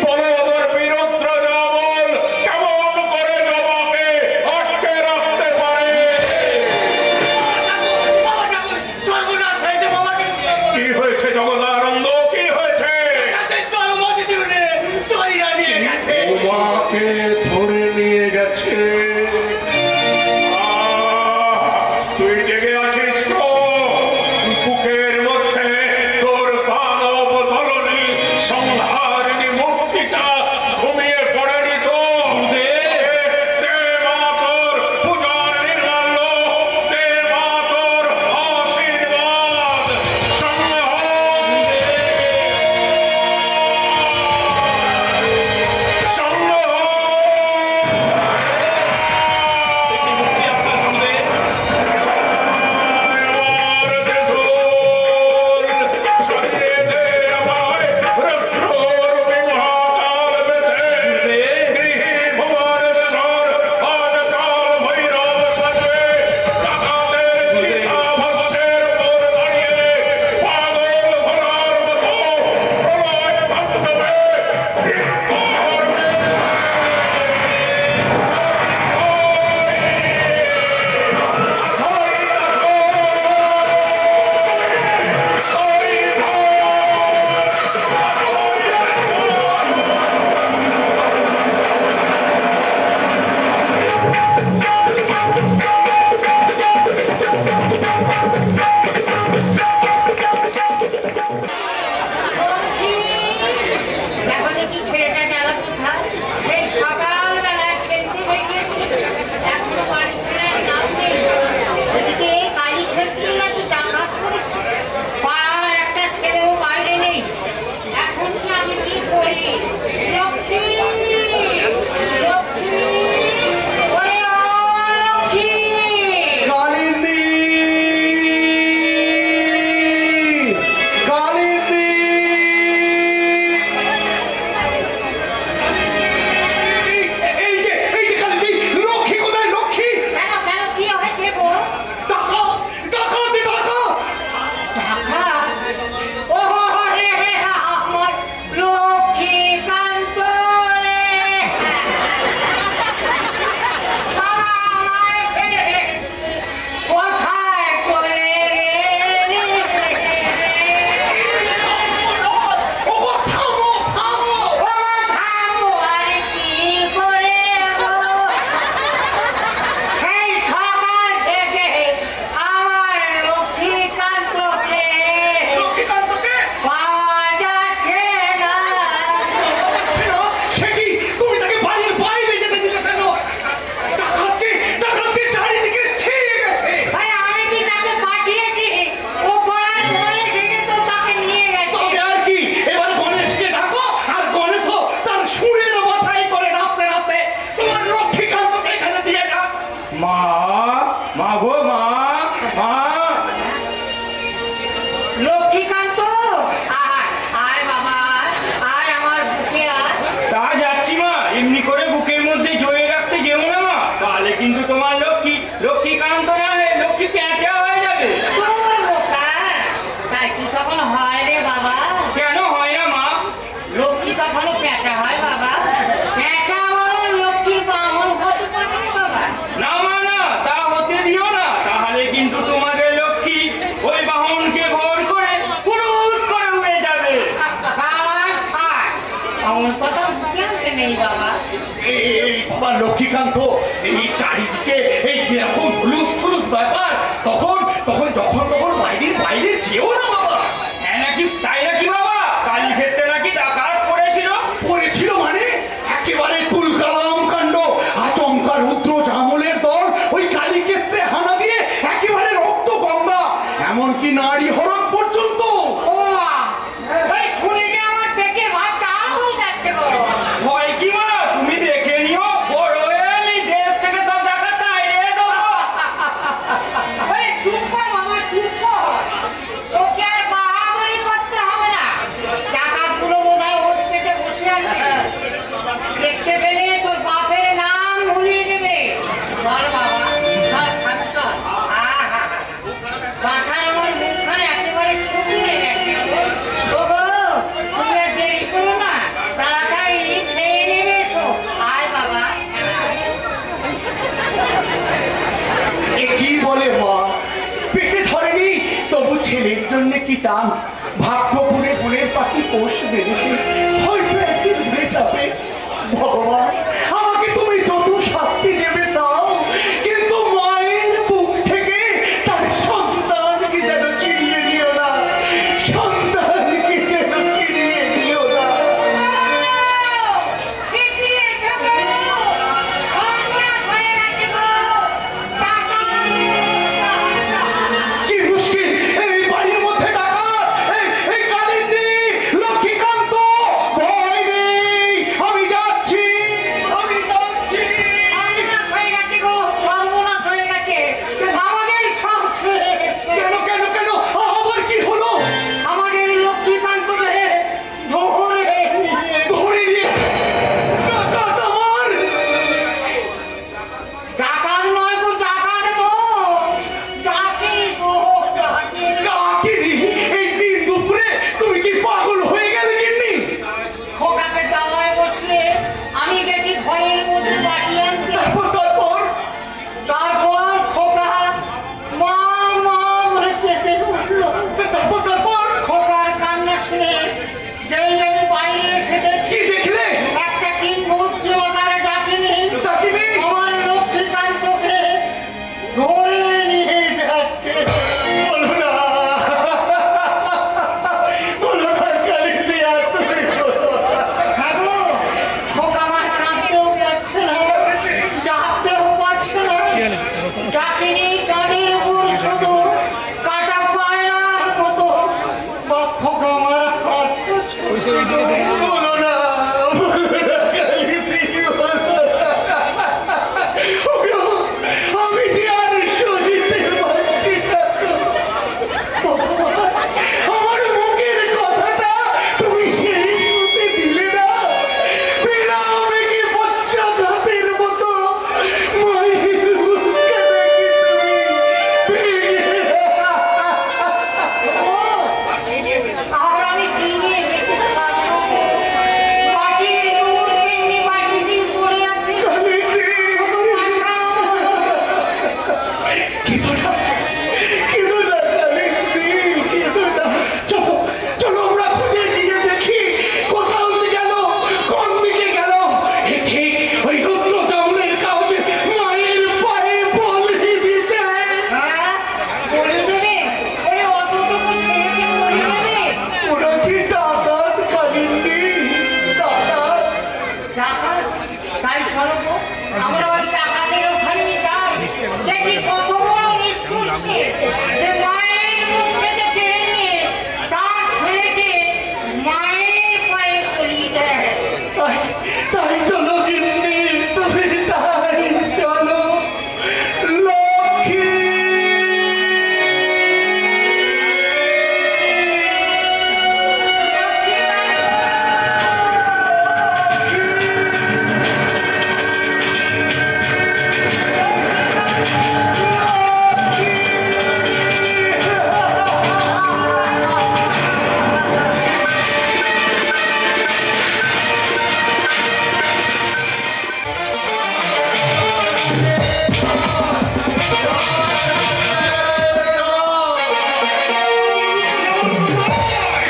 বলো ওর বীরত্র রাবণ কেমন করে জবাকে আটকে রাখতে পারে? সর্বনাশ হয়েছে বাবা ঠাকুর। কি হয়েছে জগদানন্দ, কি হয়েছে? ডাকাতের দল মসজিদে তৈরা নিয়ে গেছে। তোমাকে ধরে নিয়ে গেছে। তুই জেগে আছিস তো? বুকের মধ্যে তোর দানব দলনি সংহারিণী মূর্তিটা ঘুমিয়ে পড়েনি তো? দে মা তোর পূজার নির্মাল্য, দে মা তোর আশীর্বাদ। দেখো দেখি ছেলেটা গেল কোথায়? সেই সকালবেলায় খেলতে বেরিয়েছে, এখনো বাড়ি ফেরার নাম নেই। এদিকে কালী ক্ষেত্রে নাকি ডাকাত করেছে, পাড়ার একটা ছেলেও বাইরে নেই। এখন কি আমি কি করি? লক্ষ্মী, লক্ষ্মী, ওরে ও লক্ষ্মী! কালিন্দী, কালিন্দী। এই যে কালিন্দী, লক্ষ্মী কোথায়? লক্ষ্মী কেন কেন কি হয়েছে গো? ডাকো, ডাকো, ডাকো। ঢাকা? ও রে আমার লক্ষ্মীকান্ত রে! বাবা আমায় ফেলে কোথায় চলে গেলি? ওগো থামো, থামো। ও থামো আর কি করে গো? সেই সকাল থেকে আমার লক্ষ্মীকান্তকে লক্ষ্মীকান্তকে পাওয়া যাচ্ছে না। ছিল, সে কি তুমি তাকে বাড়ির বাইরে যেতে দিলে কেন? ডাকাতি, ডাকাতি চারিদিকে ছেয়ে গেছে। ভাই আমি কি তাকে পাঠিয়েছি? ও পড়ার পরে সেদিন তো তাকে নিয়ে গেছে। তবে আর কি, এবার গণেশকে ডাকো, আর গণেশও তার সুরের মাথায় করে নাপতে নাপতে তোমার লক্ষ্মীকান্তকে এখানে দিয়ে যাক। মা, মা গো মা, মা। লক্ষ্মীকান্ত আয় আয় বাবা আয় আমার বুকে আয়। তা যাচ্ছি মা, এমনি করে বুকের মধ্যে জড়িয়ে রাখতে যেও না মা, তাহলে কিন্তু তোমার লক্ষ্মীকান্ত না হয়ে লক্ষ্মী পেঁচা হয়ে যাবে। তোর বোকা তাই কি তখন হয় রে বাবা? কেন হয় না মা? লক্ষ্মী কখনো পেঁচা হয় বাবা? পেঁচা বড় লক্ষ্মীর বামন হতে পারে বাবা? না মা না, তা হতে দিও না, তাহলে কিন্তু তোমাদের লক্ষ্মী ওই বাহনকে ভর করে পুরুষ করে উড়ে যাবে। খাওয়ার ছাড় এমন কথা বুকে আসে নেই বাবা। এই বাবা লক্ষ্মীকান্ত, এই চারিদিকে এই যেরকম হুলুস থুলুস ব্যাপার, তখন তখন যখন তখন বাইরে বাইরে যেও না বাবা। হ্যাঁ নাকি, তাই নাকি বাবা? কালী ক্ষেত্রে নাকি ডাকাত করেছিল? পড়েছিল মানে একেবারে তুলকালাম কাণ্ড। আচমকা রুদ্র জামলের দল ওই কালীক্ষেত্রে হানা দিয়ে একেবারে রক্ত গঙ্গা, এমনকি নারী হরণ পর্যন্ত। ও ওই শুনে যে আমার পেটে ভাত চাল হয়ে যাচ্ছে গো। হয় কি মা, তুমি দেখে নিও, বড় হয়ে আমি দেশ থেকে সব ডাকাত তাড়িয়ে দেবো। ওই চুপ কর বাবা চুপ কর। তোকে আর বাহাদুরি করতে হবে না। টাকাগুলো বোধহয় ওর পেটে বসে আছে। দেখতে পেলে তোর টান, ভাগ্যপুরে ফুলের পাখি পোষ বেড়েছে, হয়তো একদিন উড়ে যাবে। ভগবান, আমাকে তুমি যত শাস্তি দেবে দাও, কিন্তু মায়ের বুক থেকে তার সন্তানকে যেন চিনিয়ে নিও না, সন্তানকে যেন চিনিয়ে নিও না। কি মুশকিল এই বাড়ির মধ্যে টাকা, এই কালিন্দী, লক্ষ্মীকান্ত, ভয় নেই, আমি যাচ্ছি, আমি যাচ্ছি। কেন কেন কেন, আবার কি হলো? আমাদের লক্ষ্মীকান্ত ধরে ধরে নিয়ে ডাকাত আমার। ডাকাত নয় গো, ডাকাত গো, ডাকিনি গো, ডাকিনি। ডাকিনি? এই দিন দুপুরে তুমি কি পাগল হয়ে গেলে গিন্নি? খোকাকে দাওয়ায় বসলে আমি দেখি ঘরের মধ্যে বাটি আনছে। তারপর খোকা মা মা বলে চেপে উঠলো। খোকার কান্না শুনে যেই আমি বাইরে এসে দেখি কি দেখলে? একটা কিংবদন্তি আকারে ডাকিনি ডাকিনি? আমার লক্ষ্মীকান্তকে ধরে নিয়ে যাচ্ছে। বলো না, বলো না কালিন্দী, আর তুমি বলো না। ঠাকুর, খোকা আমার কাঁদতেও পারছে না, ডাকতেও পারছে না। ডাকিনি কানের উপর শুধু কাটা পায়রার মতো খোকা আমার হাত ছুঁয়ে দিল। বলো না, বলো না কালিন্দী, বলো না। ওগো, আমি যে আর সহিতে পারছি না তো। ভগবান, আমার মুখের কথাটা তুমি শেষ হতে দিলে না। বিনা আবেগে পশ্চাৎঘাতের মতো মায়ের মুখকে দেখি তুমি আর আমি কি নিয়ে বেঁচে থাকবো? বাটির দুধ তেমনি বাটি দিয়ে পড়ে আছে। চলো আমরা খুঁজে গিয়ে দেখি কোথাও গেল, কোন দিকে গেল। ঠিক ওই রুদ্র চামড়ের কাগজে মায়ের পায়ে বলি দিতে। হ্যাঁ, বলে দেবে? ওরে অতটুকু ছেলেকে বলে দেবে? ওরা যে ডাকাত কালিন্দী, ডাকাত। ডাকাত? তাই চলো গো, আমরা ওই ডাকাতের ওখানেই যাই। দেখি কত বড় নিষ্ঠুর সে, যে মায়ের মুখ থেকে কেড়ে নিয়ে তার ছেলেকে মায়ের পায়ে পরিয়ে দেয়। তাই চলো গিন্নি, তুমি তাই চলো। লক্ষ্মী,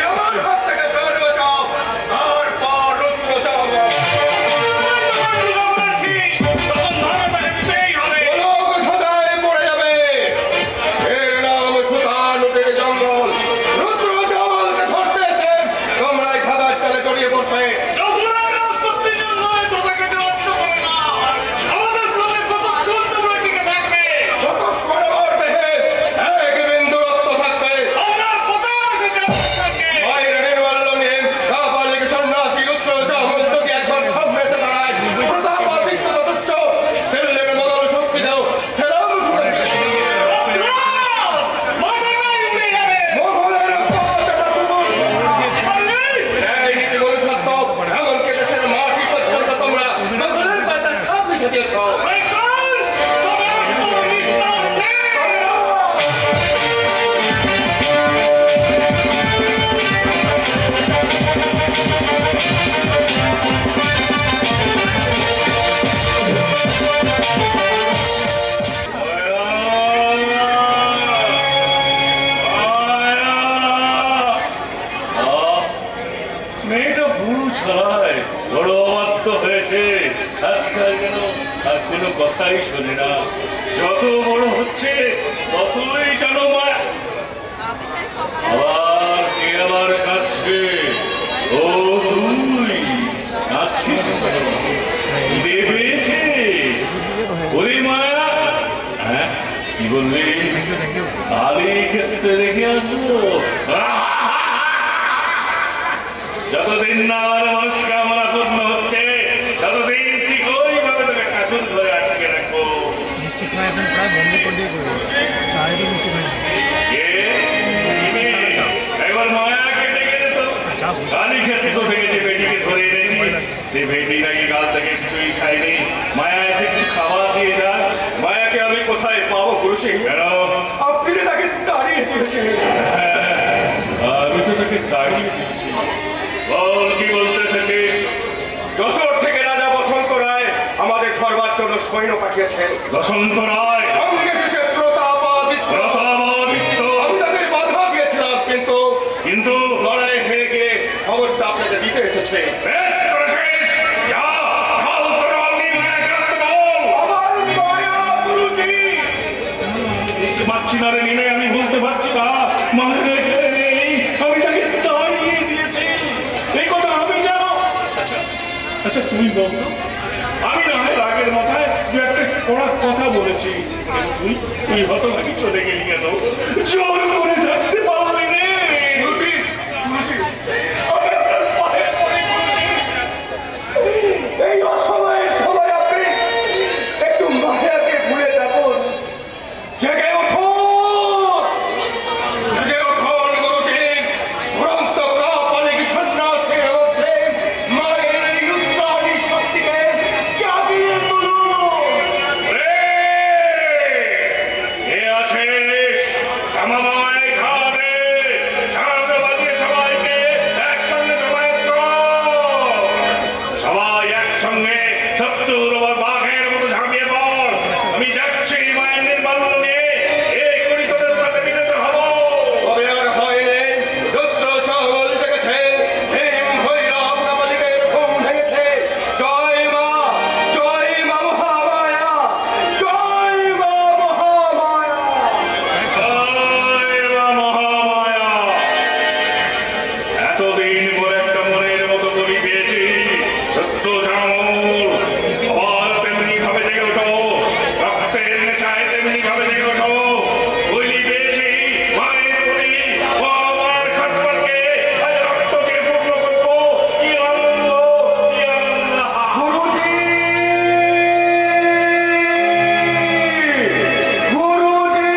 আমার হাত থেকে ধরে বাঁচাও, তারপর রুদ্র চামড়া। লোক সদায় পড়ে যাবে। এর নাম সুতানুটির জঙ্গল। রুদ্র চামড়াকে ধরতে এসে তোমরা এই খাদার চালে জড়িয়ে পড়বে। যতক্ষণ আমার দেহে এক বিন্দু রক্ত থাকবে, মায়ের নির্মল্য নিয়ে কাপালিক সন্ন্যাসী রুদ্র চামড় যদি একবার সামনে এসে দাঁড়ায়, প্রতাপ আদিত্য তুচ্ছ দিল্লির বদল শক্তি দাও, সেরাম ছুটে মোগলের পথটা তুমুল। এই নীতি গুলো সত্য, এমনকি দেশের মাটি পর্যন্ত তোমরা মোগলের পায়ে ছাপ লিখে দিয়েছ। আয়া কোনো কথাই শোনে না। যত বড় হচ্ছে ততই যেন মায়া। আবার কে আবার কাছে? ও তুই কাছিস দেবেছে? ওরে মায়া, হ্যাঁ কি বললি? কালী ক্ষেত্রে রেখে আসবো? যতদিন না আমার মনস্কামনা পূর্ণ হচ্ছে ততদিন কি করি ভাবে তোকে ঠাকুর ধরে আটকে রাখবো। একবার মায়া কেটে গেলে তো কালী ক্ষেত্রে তো থেকে যে বেটিকে ধরে এনেছি, সে বেটি নাকি কাল থেকে কিছুই খায়নি। মায়া এসে কিছু খাবার দিয়ে যায়। মায়াকে আমি কোথায় পাবো গুরুজি? কেন? আপনি যে তাকে দাঁড়িয়ে দিয়েছেন। আমি তো তাকে দাঁড়িয়ে দিচ্ছি। বল কি বলতে এসেছিস? যশোর থেকে রাজা বসন্ত রায় আমাদের ধরবার জন্য সৈন্য পাঠিয়েছেন। বসন্ত রায়, সঙ্গে শেষে প্রতাপাদিত্য। প্রতাপাদিত্য। আমি তাদের বাধা দিয়েছিলাম, কিন্তু লড়াই হেরে গিয়ে খবরটা আপনাকে দিতে এসেছে। বেশ করেছিস। যা, ঢাল তরোয়াল নিয়ে মায়াকে আসতে বল। আমার মায়া গুরুজি। বলতে পারছি না রে নিমে, আমি বলতে পারছি না। মায়ের এখানে নেই, আমি তাকে দাঁড়িয়ে দিয়েছি। এই কথা আমি জানো। আচ্ছা তুই বল তো, আমি না হয় রাগের মাথায় দু একটা কড়া কথা বলেছি, কিন্তু তুই হতভাগী চলে গেলি কেন? জোর করে থাকতে পারলি রে। গুরুজি, গুরুজি, আমি আপনার পায়ে পড়ি গুরুজি। এই অসময়ের সময় আপনি একটু মায়াকে ভুলে থাকুন। জেগে উঠুন, জেগে উঠুন গুরুজি। ভ্রান্ত কাপালিক সন্ন্যাসের মধ্যে মায়ের এই রুদ্রাণী শক্তিকে জাগিয়ে তুলুন। রে, এ আছিস, আমায় ঘাড়ে সারাতে বাজিয়ে সবাইকে একসঙ্গে জমায়েত কর। সবাই একসঙ্গে শত্রুর ওপর বাঘের মতো ঝাঁপিয়ে পড়। আমি যাচ্ছি মায়ের নির্বাণ নিয়ে, এই করি তোদের সাথে মিলিত হবো। তবে আর হয়নি, রুদ্র চাওয়াল জেগেছে, ভীম ভৈরব কাপালিকের ঘুম ভেঙেছে। জয় মা মহামায়া, জয় মা মহামায়া। জয় মা মহামায়া। এতদিন পর একটা মনের মতো করি পেয়েছি। রক্ত ঝামল আবার তেমনি ভাবে জেগে ওঠো, রক্তের নেশায় তেমনি ভাবে জেগে ওঠো। বলি পেয়েছি মায়ের বলি, ও আমার খটপটকে আজ রক্ত দিয়ে পূর্ণ করবো। কি আনন্দ, কি আনন্দ। গুরুজি, গুরুজি।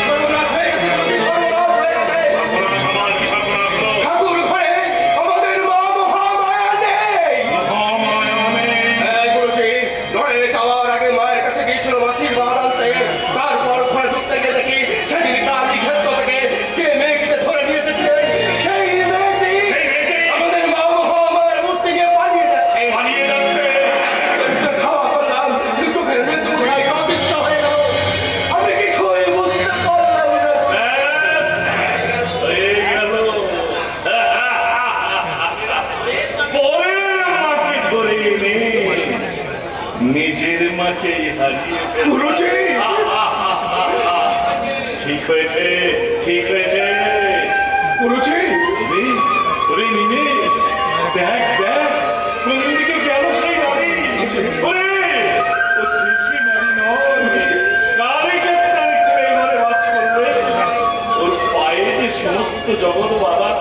সর্বনাশ হয়ে গেছে গুরুজি, সর্বনাশ হয়ে গেছে। সর্বনাশ আমার, কি সর্বনাশ হলো? ঠাকুর ঘরে আমাদের মা মহামায়া নেই। মহামায়া নেই। হ্যাঁ গুরুজি, লড়াইয়ে যাওয়ার আগে মায়ের কাছে গিয়েছিল আশীর্বাদ আনতে। তারপর ঘরে ঢুকতে গিয়ে দেখি সেদিন কালী ক্ষেত্র থেকে যে মেয়েটিকে ধরে নিয়ে এসেছিলেন, সেই মেয়েটি সেই মেয়েটি আমাদের মা মহামায়ার মূর্তি নিয়ে পালিয়ে যাচ্ছে। পালিয়ে যাচ্ছে। খাওয়া করলাম, কিন্তু চোখের নিচু ঘোড়ায় অদৃশ্য হয়ে গেল। আমি কিছুই বুঝতে পারলাম না। ব্যাস, হয়ে গেল। পরের মাকে ধরে এনে নিজের মাকে হারিয়ে ফেলল। গুরুজি, ঠিক হয়েছে, ঠিক হয়েছে। গুরুজি, ওরে, ওরে নিমে, দেখ দেখ কোন দিকে গেল সেই নারী। ওরে, ও যে নারী নয়, কালী ক্ষেত্রের কোলে ঘরে বাস করবে। ওর পায়ে যে সমস্ত জগৎ বাধা,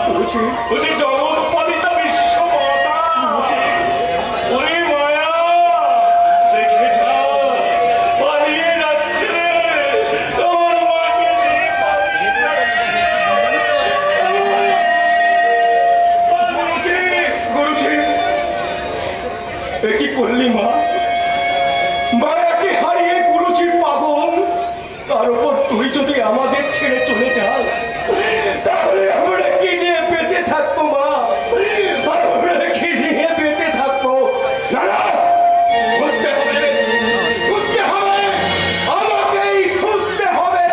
ও যে জগৎ পালিতা বিশ্ব মাতা। ওরে মায়া, দেখে যা, পালিয়ে যাচ্ছে রে। তোমার মাকে নিয়ে পালিয়ে গুরুজি, গুরুজি, এ কি করলি মা? মায়াকে হারিয়ে গুরুজি পাগল। তার উপর তুই যদি আমাদের ছেড়ে চলে যাস, তাহলে আমরা কি নিয়ে বেঁচে থাকবো মা? আমরা কি নিয়ে বেঁচে থাকবো? না না, বুঝতে হবে, বুঝতে হবে, আমাকেই খুঁজতে হবে।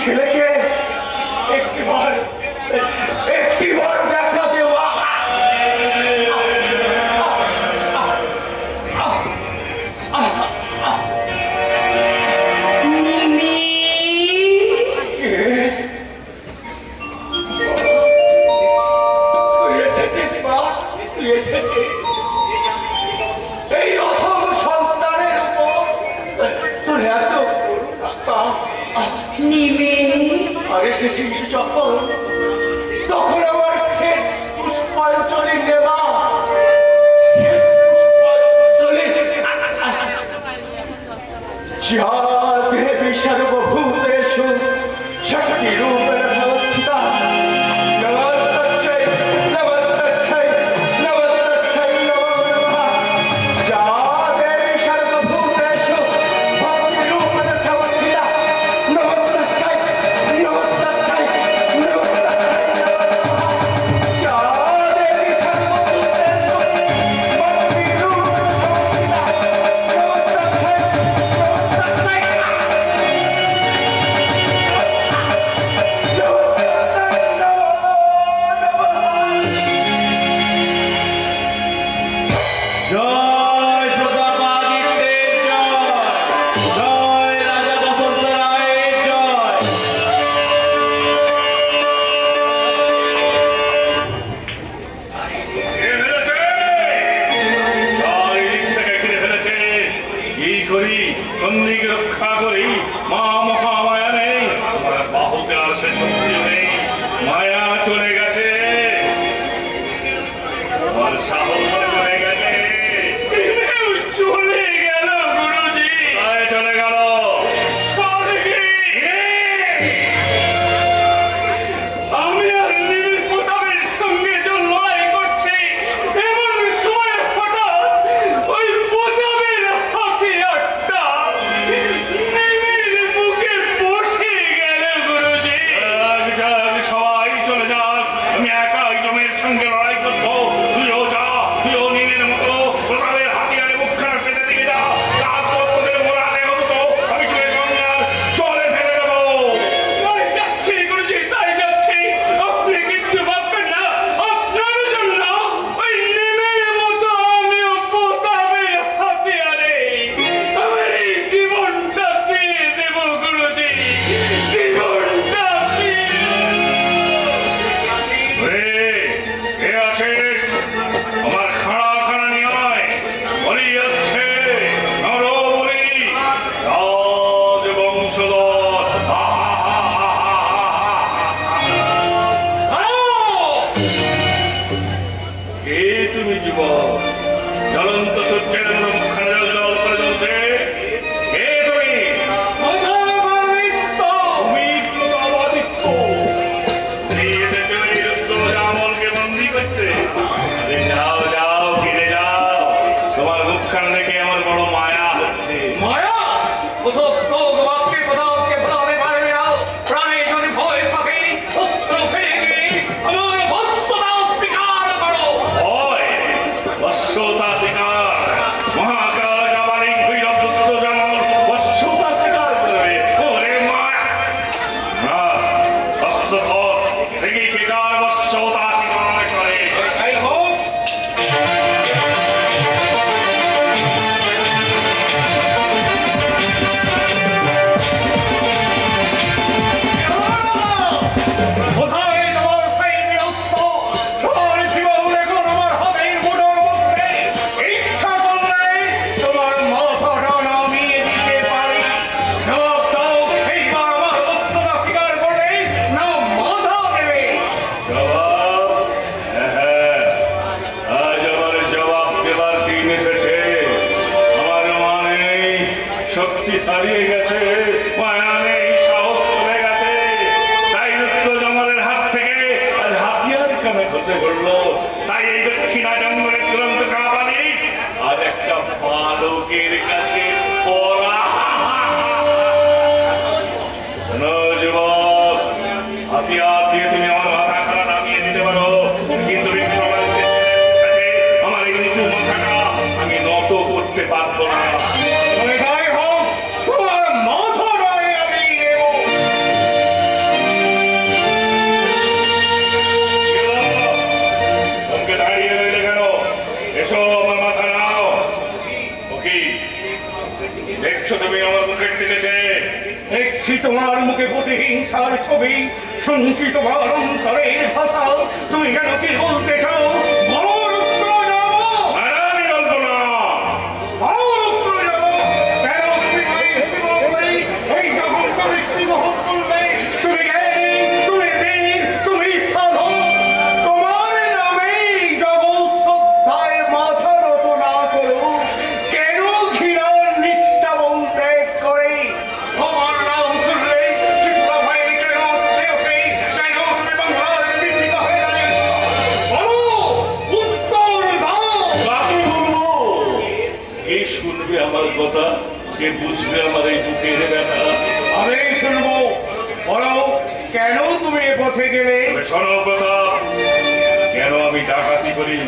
ছেলেকে একটিবার দেখা দেওয়া। তুই এসেছিস মা, তুই এসেছিস। এই অথম সন্তানের উপর তোর এত করুণা। আর এসেছিস যখন, তখন আমার শেষ পুষ্পাঞ্জলি নেবা। শেষ পুষ্পাঞ্জলি। যা দেবী সর্বভূতেষু শক্তিরূপেণ সংস্থিতা। নমস্তস্যৈ, নমস্তস্যৈ, নমস্তস্যৈ নমো নমঃ। যা দেবী সর্বভূতেষু ভক্তিরূপেণ সংস্থিতা। নমস্তস্যৈ, নমস্তস্যৈ, নমস্তস্যৈ নমো নমঃ। যা দেবী সর্বভূতেষু ভক্তিরূপেণ সংস্থিতা। নমস্তস্যৈ, নমস্তস্যৈ দেখছি তোমার মুখে প্রতিহিংসার ছবি, শুনছি তোমার অন্তরের ভাষা। তুমি কেন কি বলতে চাও? বলো রুদ্র যাবো, আর আমি বলবো না। বলো রুদ্র যাবো। কেন তুমি এই জগৎ ব্যক্তি গ্রহণ করলে? তুমি জ্ঞানী, তুমি বীর, তুমি সাধক। তোমার নামে জগৎ শ্রদ্ধায় মাথা নত না করো। কেন ঘৃণার নিষ্ঠাবন ত্যাগ করে? তোমার নাম শুনলে শিশুরা ভয়ে কেন আঁতকে ওঠে? কেন তুমি বাংলার বিচিত হয়ে দাঁড়িয়েছ? বলো, উত্তর দাও। কাকে বলবো? কে শুনবে আমার কথা? কে বুঝবে আমার এই বুকের ব্যথা? আমি শুনবো। বলো, কেন তুমি এ পথে গেলে? তবে শোনো কথা, কেন আমি ডাকাতি করি?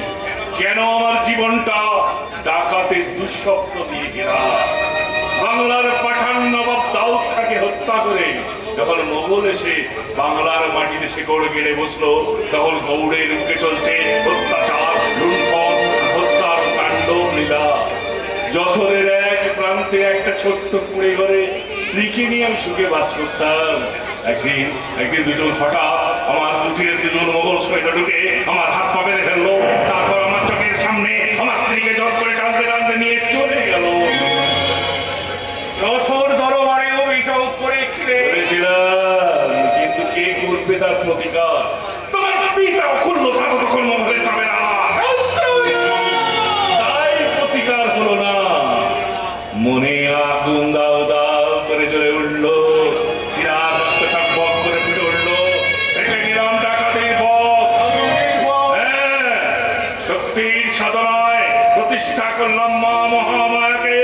কেন আমার জীবনটা ডাকাতের দুঃস্বপ্ন দিয়ে ঘেরা? বাংলার পাঠান নবাব দাউদ খাকে হত্যা করে যখন মোগল এসে বাংলার মাটিতে সে গড়ে গেড়ে বসলো, তখন গৌড়ের মুখে চলছে অত্যাচার, লুণ্ঠন, হত্যার তাণ্ডব লীলা। যশোরের এক প্রান্তে একটা ছোট্ট কুড়ে ঘরে স্ত্রীকে নিয়ে আমি সুখে বাস করতাম। একদিন দুজন হঠাৎ আমার কুঠিরের দুজন মোগল সৈন্য ঢুকে আমার হাত পা বেঁধে ফেললো। তারপর আমার চোখের সামনে আমার স্ত্রীকে জোর করে টানতে টানতে নিয়ে চলে গেল। যশোর দরবারে অভিযোগ করেছিলে। বলেছিলাম, কিন্তু কে করবে তার প্রতিকার? তোমার পিতা অখুল্ল থাকো তখন মোগলের পাবে না। তাই প্রতিকার হলো না। মনে আগুন দাও দাও করে জ্বলে উঠলো, শিরার রক্ত টকবক করে ফুটে উঠলো। এসে নিলাম ডাকাতের পথ। হ্যাঁ, শক্তির সাধনায় প্রতিষ্ঠা করলাম মা মহামায়াকে।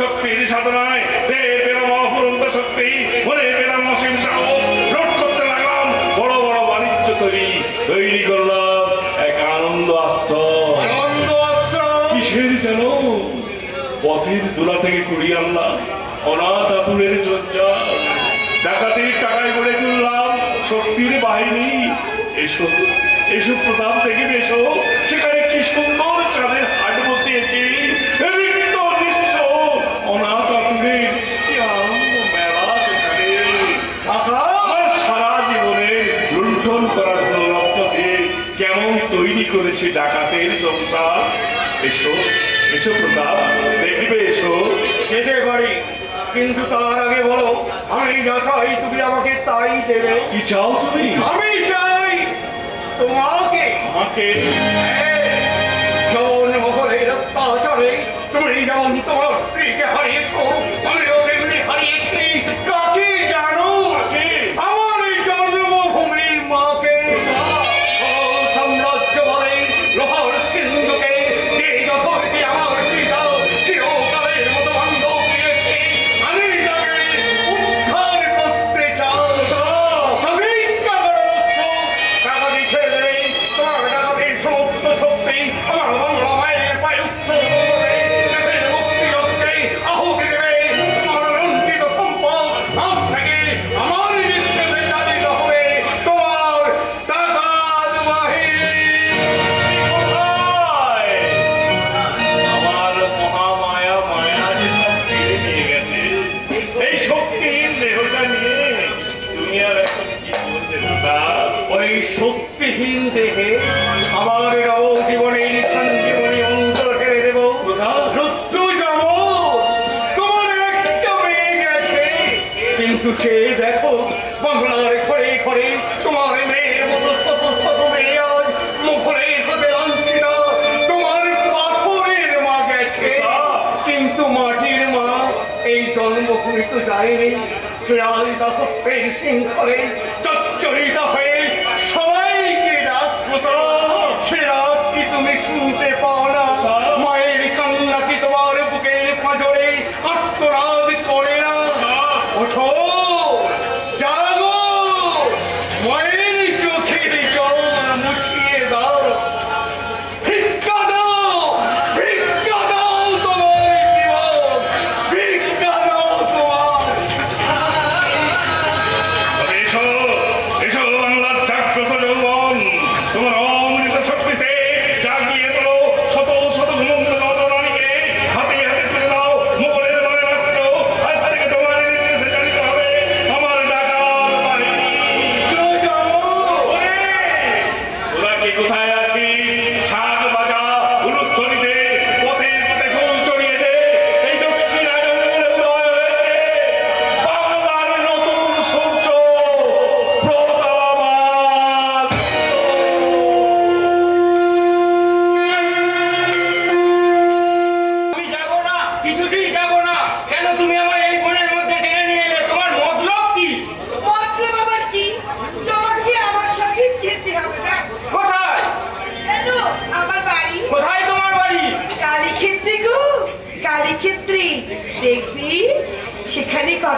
শক্তির সাধনায় দেহে পেলাম অফুরন্ত শক্তি, মনে পেলাম অসীম সাহস। লুট করতে লাগলাম বড় বড় বাণিজ্য তৈরি করলাম এক আনন্দ আশ্রয়। আনন্দ আশ্রম। কিসের যেন পথের দোলা থেকে কুড়িয়ে আনলাম অনাথ আতুরের জঞ্জাল। ডাকাতির টাকায় গড়ে তুললাম শক্তির বাহিনী। এসো এসো প্রতাপ থেকে এসো, সেখানে কি সুন্দর চাঁদের হাট বসিয়েছি। রিক্ত নিঃস্ব অনাথ আতুরের কি আনন্দ মেলা সেখানে। আমার সারা জীবনের লুণ্ঠন করার রক্ত দিয়ে কেমন তৈরি করেছে ডাকাতের সংসার। এসো এসো প্রতাপ, দেখবে এসো। যেতে পারি, কিন্তু তার আগে বলো, আমি যা চাই তুমি আমাকে তাই দেবে। কি চাও তুমি? আমি চাই তোমাকে। আমাকে? যৌন মোহরের অত্যাচারে তুমি যেমন তোমার স্ত্রীকে হারিয়েছ, আমিও তেমনি হারিয়েছি। কাকে জানো? কাকে? আমার এই জন্মভূমির মাকে। সাম্রাজ্য বলে লোহার সিন্ধুকে যে যশোরকে আমার পিতা চিরকালের মতো বান্ধব দিয়েছে, আমি তাকে উদ্ধার করতে চাই। প্রতিজ্ঞা করো লক্ষ্য, টাকা দিচ্ছে নেই, তোমার ডাকাতের সমস্ত শক্তি আমার বাংলা মায়ের পায়ে উত্তর করবে। দেশের মুক্তিযজ্ঞে আহুতি দেবে। তোমার লুণ্ঠিত সম্পদ আজ থেকে আমার নিঃশ্বাসে চালিত হবে। তোমার ডাকাত বাহিনী। কোথায়? আমার মহামায়া মায়া যে সব কেড়ে নিয়ে গেছে, এই শক্তিহীন দেহটা নিয়ে তুমি আর এখন কি করবে প্রতাপ? ওই শক্তিহীন দেহে আমার নব জীবনের সঞ্জীবনী মন্ত্র ঢেলে দেব। প্রতাপ? রুদ্র যাব। তোমার একটা মেয়ে গেছে, কিন্তু সে দেখো বাংলার ঘরে ঘরে তোমার মেয়ের মতো শত শত মেয়ে আজ মুখরের হাতে লাঞ্ছিত। তোমার পাথরের মা গেছে, কিন্তু মাটির মা এই জন্মভূমি তো যায়নি। সে আজ দাসত্বের শৃঙ্খলে চচ্চরিত হয়ে সবাইকে ডাক। প্রতাপ! সে রাত কি তুমি শুনতে পাও না? মায়ের কান্না কি তোমার বুকের পাঁজরে আত্মনাদ করে না? ওঠো, জাগো, মায়ের চোখের জল মুছিয়ে দাও। ভিক্ষা দাও, ভিক্ষা দাও তোমার জীবন, ভিক্ষা দাও তোমার। তবে এসো এসো বাংলা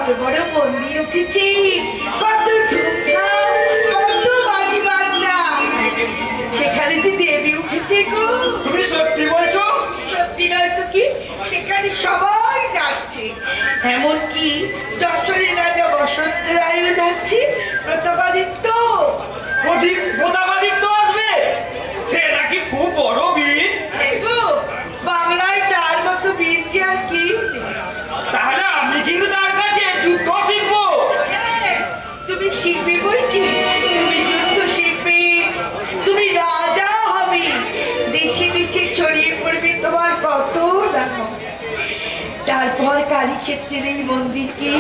কত বড় মন্দির উঠেছে, কত ধুমধাম, কত বাজি বাজনা। সেখানে যে দেবী উঠেছে গো, তুমি সত্যি বলছো? সত্যি নয় তো কি, সেখানে সবাই যাচ্ছে। এমনকি যশোরের রাজা বসন্ত রায়ও যাচ্ছে, প্রতাপাদিত্য। অধিক প্রতাপাদিত্য আসবে? সে নাকি খুব বড় বীর। গো, বাংলায় তার মতো বীর যে আর কি। তাহলে আমি কিন্তু তার কাছে যুদ্ধ শিখবো। হ্যাঁ, তুমি শিখবে বই কি, তুমি যুদ্ধ শিখবে, তুমি রাজা হবে, দেশে দেশে ছড়িয়ে পড়বে তোমার কত নাম। তারপর কালীক্ষেত্রের এই মন্দিরকে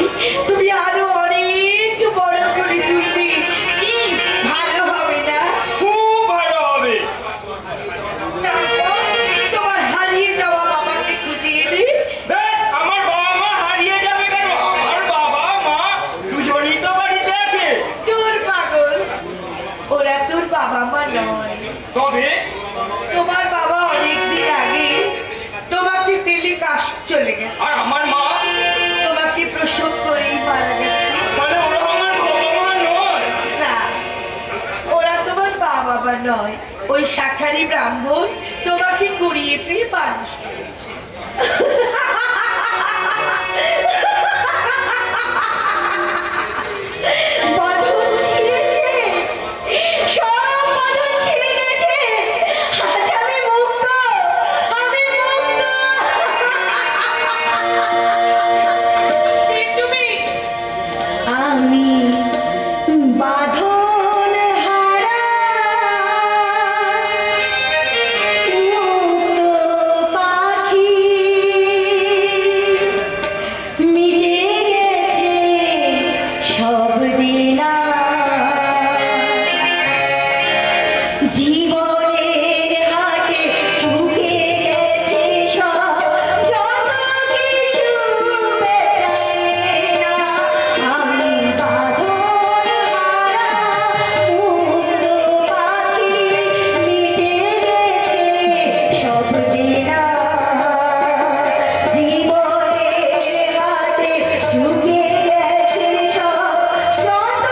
তুমি আরো অনেক বড় করে তুলবে, কি ভালো হবে না? খুব ভালো হবে। তারপর তোমার হারিয়ে যাওয়া বাবাকে খুঁজে এনে ধ্যাৎ, আমার বাবা মা হারিয়ে যাবে কেন? আমার বাবা মা দুজনেই তো বাড়িতে আছে। তোর পাগল, ওরা তোর বাবা মা নয়। তবে তোমার বাবা অনেকদিন আগে তোমাকে ফেলে কাশ চলে গেছে, আর আমার মা? তোমাকে প্রসব করেই মারা গেছে। মানে ওরা আমার বাবা মা নয়? না, ওরা তোমার বাবা মা নয়, ওই শাখারি ব্রাহ্মণ তোমাকে কুড়িয়ে পেয়ে মানুষ করেছে। বাঁধন ছিঁড়েছে, সব বাঁধন ছিঁড়ে গেছে। আজ আমি মুক্ত, আমি মুক্ত। কে তুমি? আমি বাঁধন হারা মুক্ত পাখি, মিটে গেছে সব দেনা, জীবনের হাটে চুকে গেছে সব, যত কিছু বেচায় না। আমি বাঁধন হারা মুক্ত পাখি, মিটে গেছে সব দেনা, জীবনের হাটে চুকে গেছে সব, যত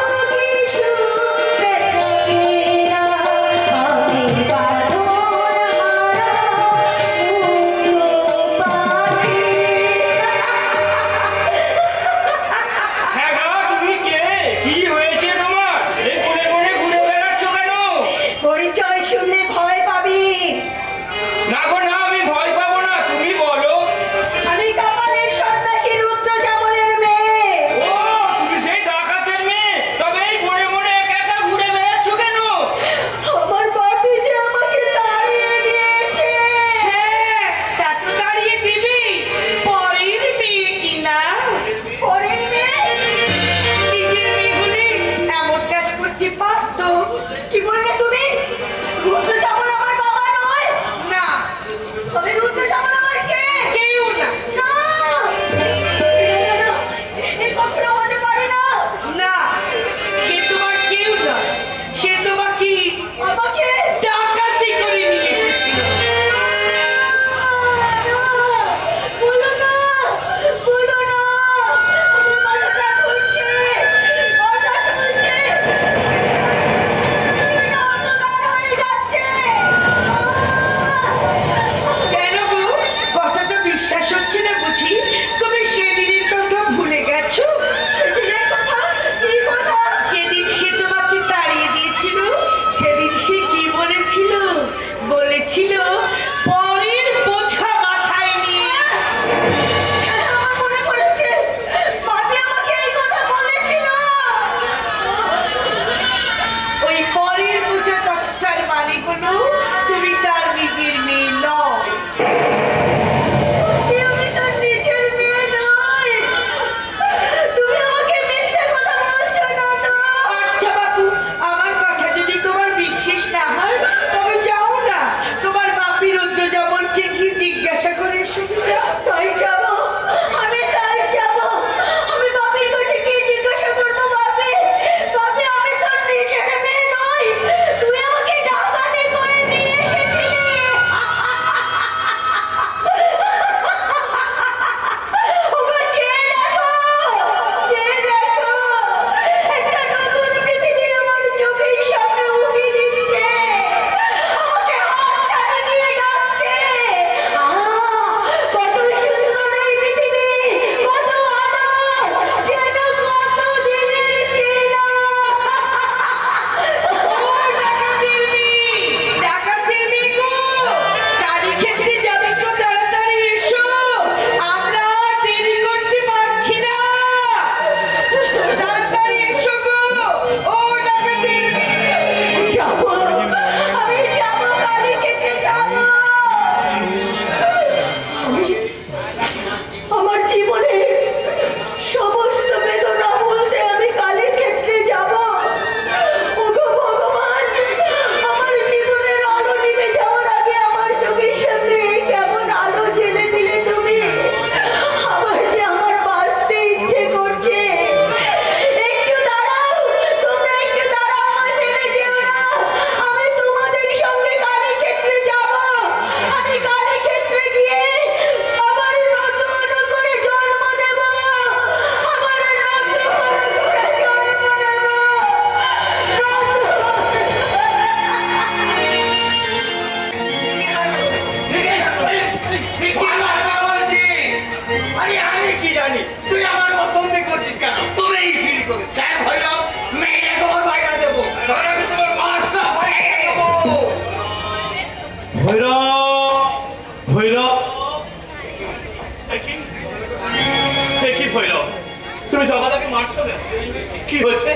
কি হচ্ছে?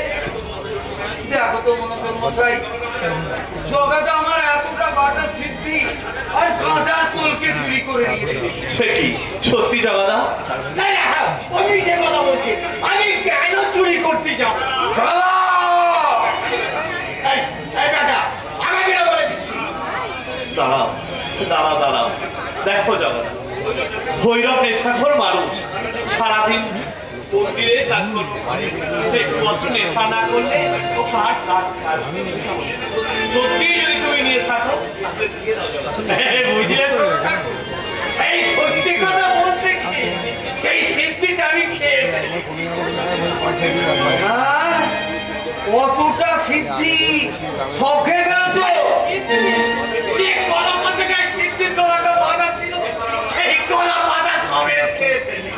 দেখো তো মনোজন মশাই, জগাটা আমার এতটা বাটা সিদ্ধি আর গাঁজা চলকে চুরি করে নিয়েছে। সে কি সত্যি জগাদা? না না, আমি যে কথা বলছি, আমি কেন চুরি করতে যাব? এই, এই কাকা, আগামী বলে দিচ্ছি। দাঁড়াও দাঁড়াও দাঁড়াও, দেখো জগৎ, ভৈরব নেশাখোর মানুষ, সারাদিন মন্দিরে কাজ করতে পারে, একটু মাত্র নেশা না করলে ও কাজ কাজ কাজ। সত্যি যদি তুমি নিয়ে থাকো তাহলে দিয়ে দাও জগৎ। বুঝলে তো? এই সত্যি কথা বলতে কি, সেই সিদ্ধিটা আমি খেয়ে ফেলি। হ্যাঁ? কতটা সিদ্ধি সব খেয়ে ফেলেছো? যে কলা পাতাটায় সিদ্ধির গলাটা বাঁধা ছিল, সেই কলা পাতা সমেত খেয়ে ফেলি।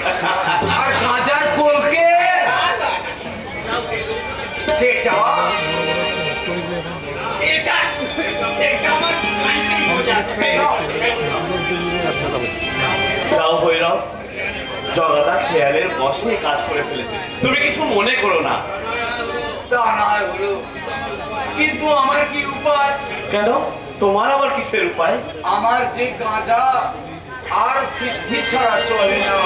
আর গাঁজার কলকে সেটা সেটা সেটা আমার কালকেই বোঝাচ্ছে। যাও ভৈরব, জগাদা খেয়ালের বসে কাজ করে ফেলেছে, তুমি কিছু মনে করো না। তা না হয় হলো, কিন্তু আমার কি উপায়? কেন? তোমার আবার কিসের উপায়? আমার যে গাঁজা আর সিদ্ধি ছাড়া চলে না,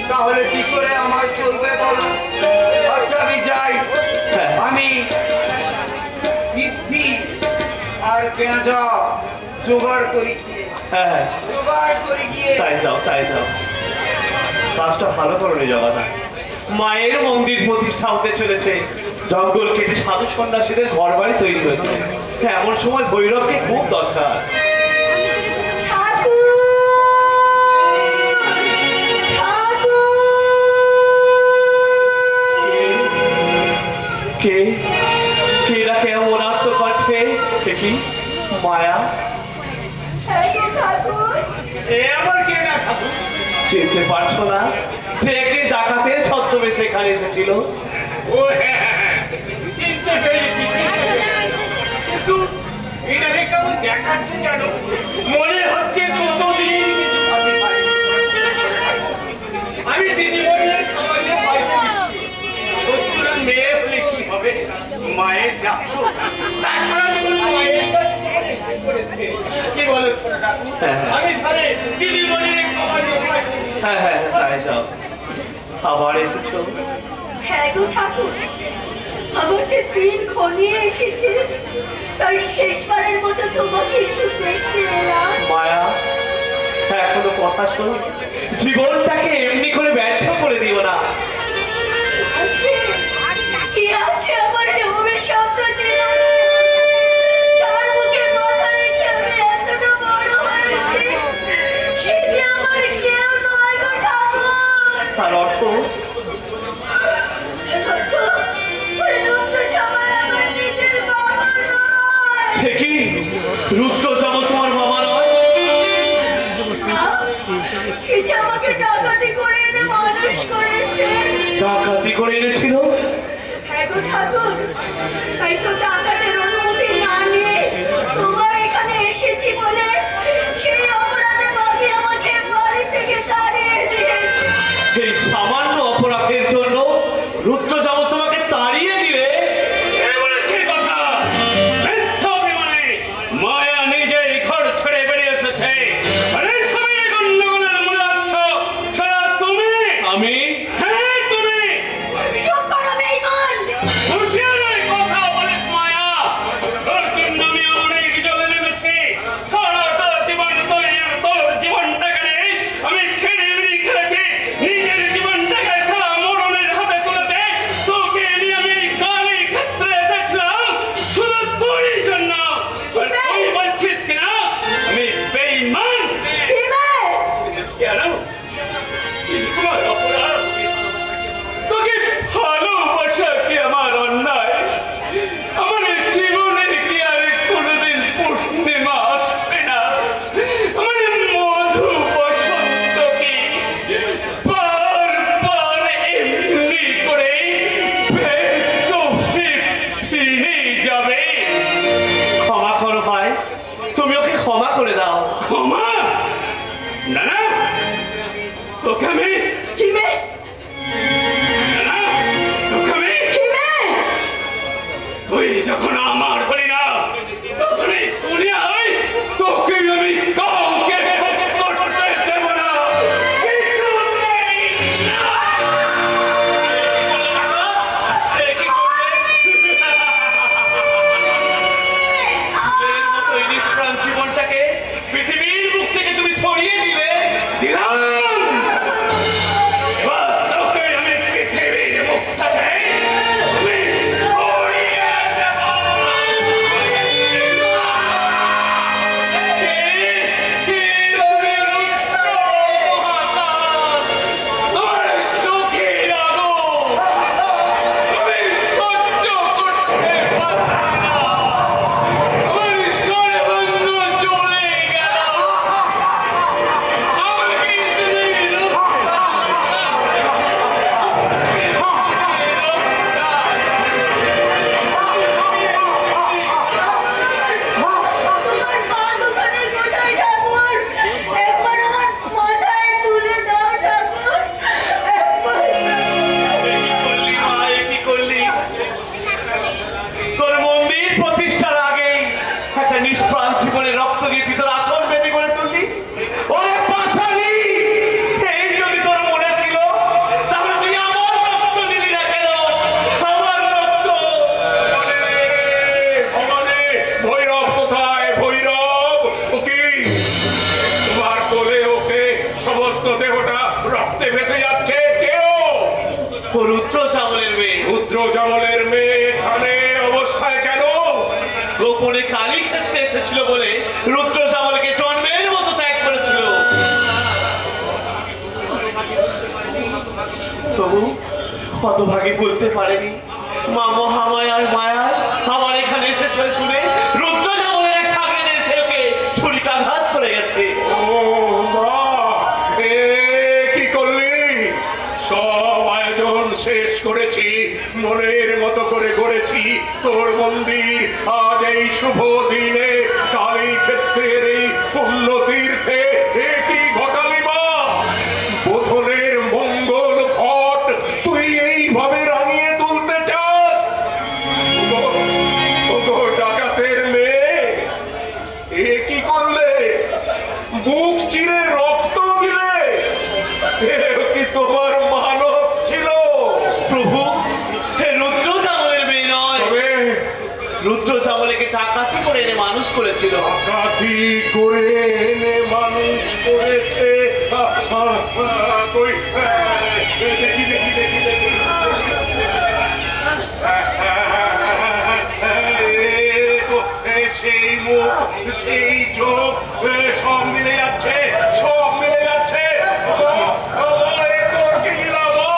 তাহলে কি করে আমার চলবে বলো? আচ্ছা আমি যাই, হ্যাঁ। আমি সিদ্ধি আর গাঁজা জোগাড় করি গিয়ে, হ্যাঁ হ্যাঁ, জোগাড় করি গিয়ে। তাই যাও তাই যাও, কাজটা ভালো করো নি জগাদা। মায়ের মন্দির প্রতিষ্ঠা হতে চলেছে, জঙ্গল কেটে সাধু সন্ন্যাসীদের ঘর বাড়ি তৈরি হচ্ছে, এমন সময় ভৈরবকে খুব দরকার। কে কে না কেমন আত্ম কণ্ঠে, কি মায়া? এ আবার কে না ঠাকুর? চিনতে পারছো না যে একদিন ডাকাতের ছদ্মবেশে এখানে এসেছিল? ও হ্যাঁ, হ্যাঁ, চিনতে পেরেছি, চিনতে পেরেছি। কিন্তু এটাকে কেমন দেখাচ্ছে জানো? মনে হচ্ছে কতদিন কিছু ভাবতে পারিনি। আমি দিদিমণির খাওয়াইয়ে পাইতে দিচ্ছি। শত্রুর মেয়ে হলে কি হবে? মায়ের জাত। তাছাড়া যখন মায়ের কাছে কি করেছে? কি বলো ছোটটা? হ্যাঁ, হ্যাঁ। আমি তাহলে দিদিমণির খাওয়াইয়ে পাইছি। হ্যাঁ হ্যাঁ তাই যাও, আবার এসেছো? হ্যাঁ গো ঠাকুর, আমার যে দিন ঘনিয়ে এসেছে, তাই শেষবারের মতো তোমাকে একটু দেখতে এলাম। মায়া, এখনো কথা শোনো, জীবনটাকে এমনি করে ব্যর্থ করে দিও না। আছে কি আছে আমার জমের স্বপ্ন ছিল, তার মুখে কথা রেখে আমি এতটা বড় হয়েছি, সে যে আমার কেউ নয় গো ঠাকুর। তার অর্থ? সে কি রুদ্র যাব তোমার বাবা নয়? সে যে আমাকে ডাকাতি করে এনে মানুষ করেছে। ডাকাতি করে এনেছিল? হ্যাঁ গো ঠাকুর, তাই তো ডাকাতের অনুমতি না নিয়ে তোমার এখানে এসেছি বলে সেই অপরাধে ভাবি আমাকে বাড়ি থেকে তাড়িয়ে দিয়েছে। এই সামান্য অপরাধের জন্য রুদ্র যাব তোমাকে তাড়িয়ে দিলে? কে বলেছে কথা? মিথ্যা অভিমানে মায়া নিজেই ঘর ছেড়ে বেরিয়ে এসেছে। আরে সবাই গন্ডগোলের মূল আচ্ছ সারা তুমি। আমি? হ্যাঁ তুমি। চুপ করো বেঈমান! হুঁশিয়ার কথা বলিস মায়া। গোপনে কালী ক্ষেত্রে এসেছিল বলে রুদ্র চামলকে জন্মের মতো ত্যাগ করেছিল। তবু হতভাগী বলতে পারেনি মা মহামায়ার মায়ায় আমার এখানে এসেছে শুনে রুদ্র চামলের এক সামনে এসে ওকে ছুরিকাঘাত করে গেছে। ও মা, এ কি করলি? সব আয়োজন শেষ করেছি, মনের মতো করে গড়েছি তোর মন্দির। আজ এই শুভ দিনে কালী ক্ষেত্রের এই পুণ্য তীর্থে এ কি ঘটালি মা? বোধনের মঙ্গল ঘট তুই এইভাবে রাঙিয়ে তুলতে চাস? ওগো ডাকাতের মেয়ে, এ কি করলে? বুক চিরে রক্ত দিলে? এ কি তোমার মানব ছিল? প্রভু, হে রুদ্র চামলের মেয়ে নয়, তবে রুদ্র চামলেকে ডাকাতি করে এনে মানুষ করেছিল। ডাকাতি করে এনে মানুষ করেছে? কই, দেখি দেখি দেখি দেখি। সেই মুখ, সেই চোখ, সব মিলে যাচ্ছে, সব মিলে যাচ্ছে। এ তোর কি লীলা মা?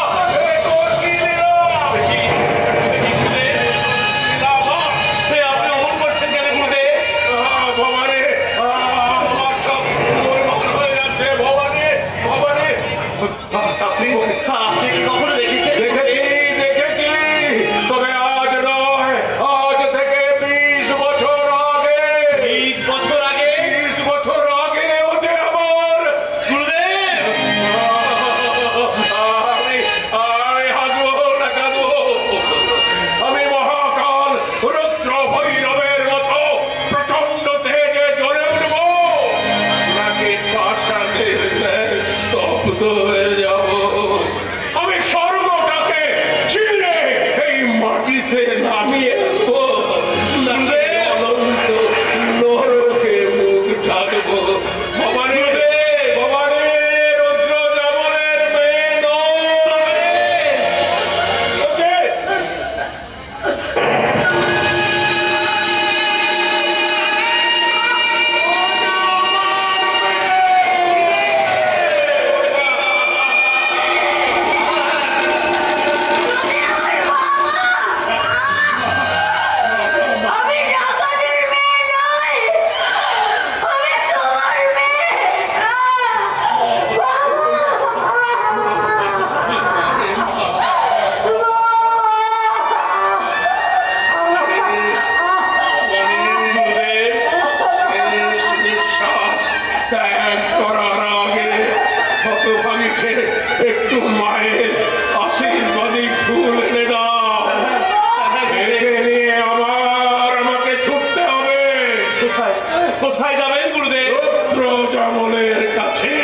এ তোর কি লীলা? লীলা মা? হে, আপনি অমন করছেন কেন গুরুদেব? ভবানী, আমার সব গোলমাল হয়ে যাচ্ছে। ভবানী, ভবানী। আপনি আপনি কি কখনো দেখেছেন? দেখেছি, দেখেছি, তবে আজ নয়, আজ থেকে 20 বছর আগে। 20 বছর আগে? 20 বছর আগে ওতে আমার গুরুদেব! আমি হাসবো না কাঁদবো? আমি মহাকাল রুদ্র ভৈরবের মতো প্রচন্ড তেজে জ্বলে উঠবো, নাকি পাষাণের ন্যায় স্তব্ধ হয়ে যাব? আমি স্বর্গটাকে ছিঁড়ে এই মাটিতে নামিয়ে দেবো, নাকি অনন্ত নরকে মুখ ঢাকবো? ভবানী, ভবানী, রুদ্র চামলের মেয়ে নয়। ওকে, আমি ডাকাতের মেয়ে নই, আমি তোমার মেয়ে। শেষ নিঃশ্বাস ত্যাগ করার আগে হতভাগীকে একটু মায়ের আশীর্বাদী ফুল এনে দাও। একে নিয়ে আমাকে ছুটতে হবে কোথায় কোথায় যাবেন গুরুদেব? রুদ্র চামলের কাছে।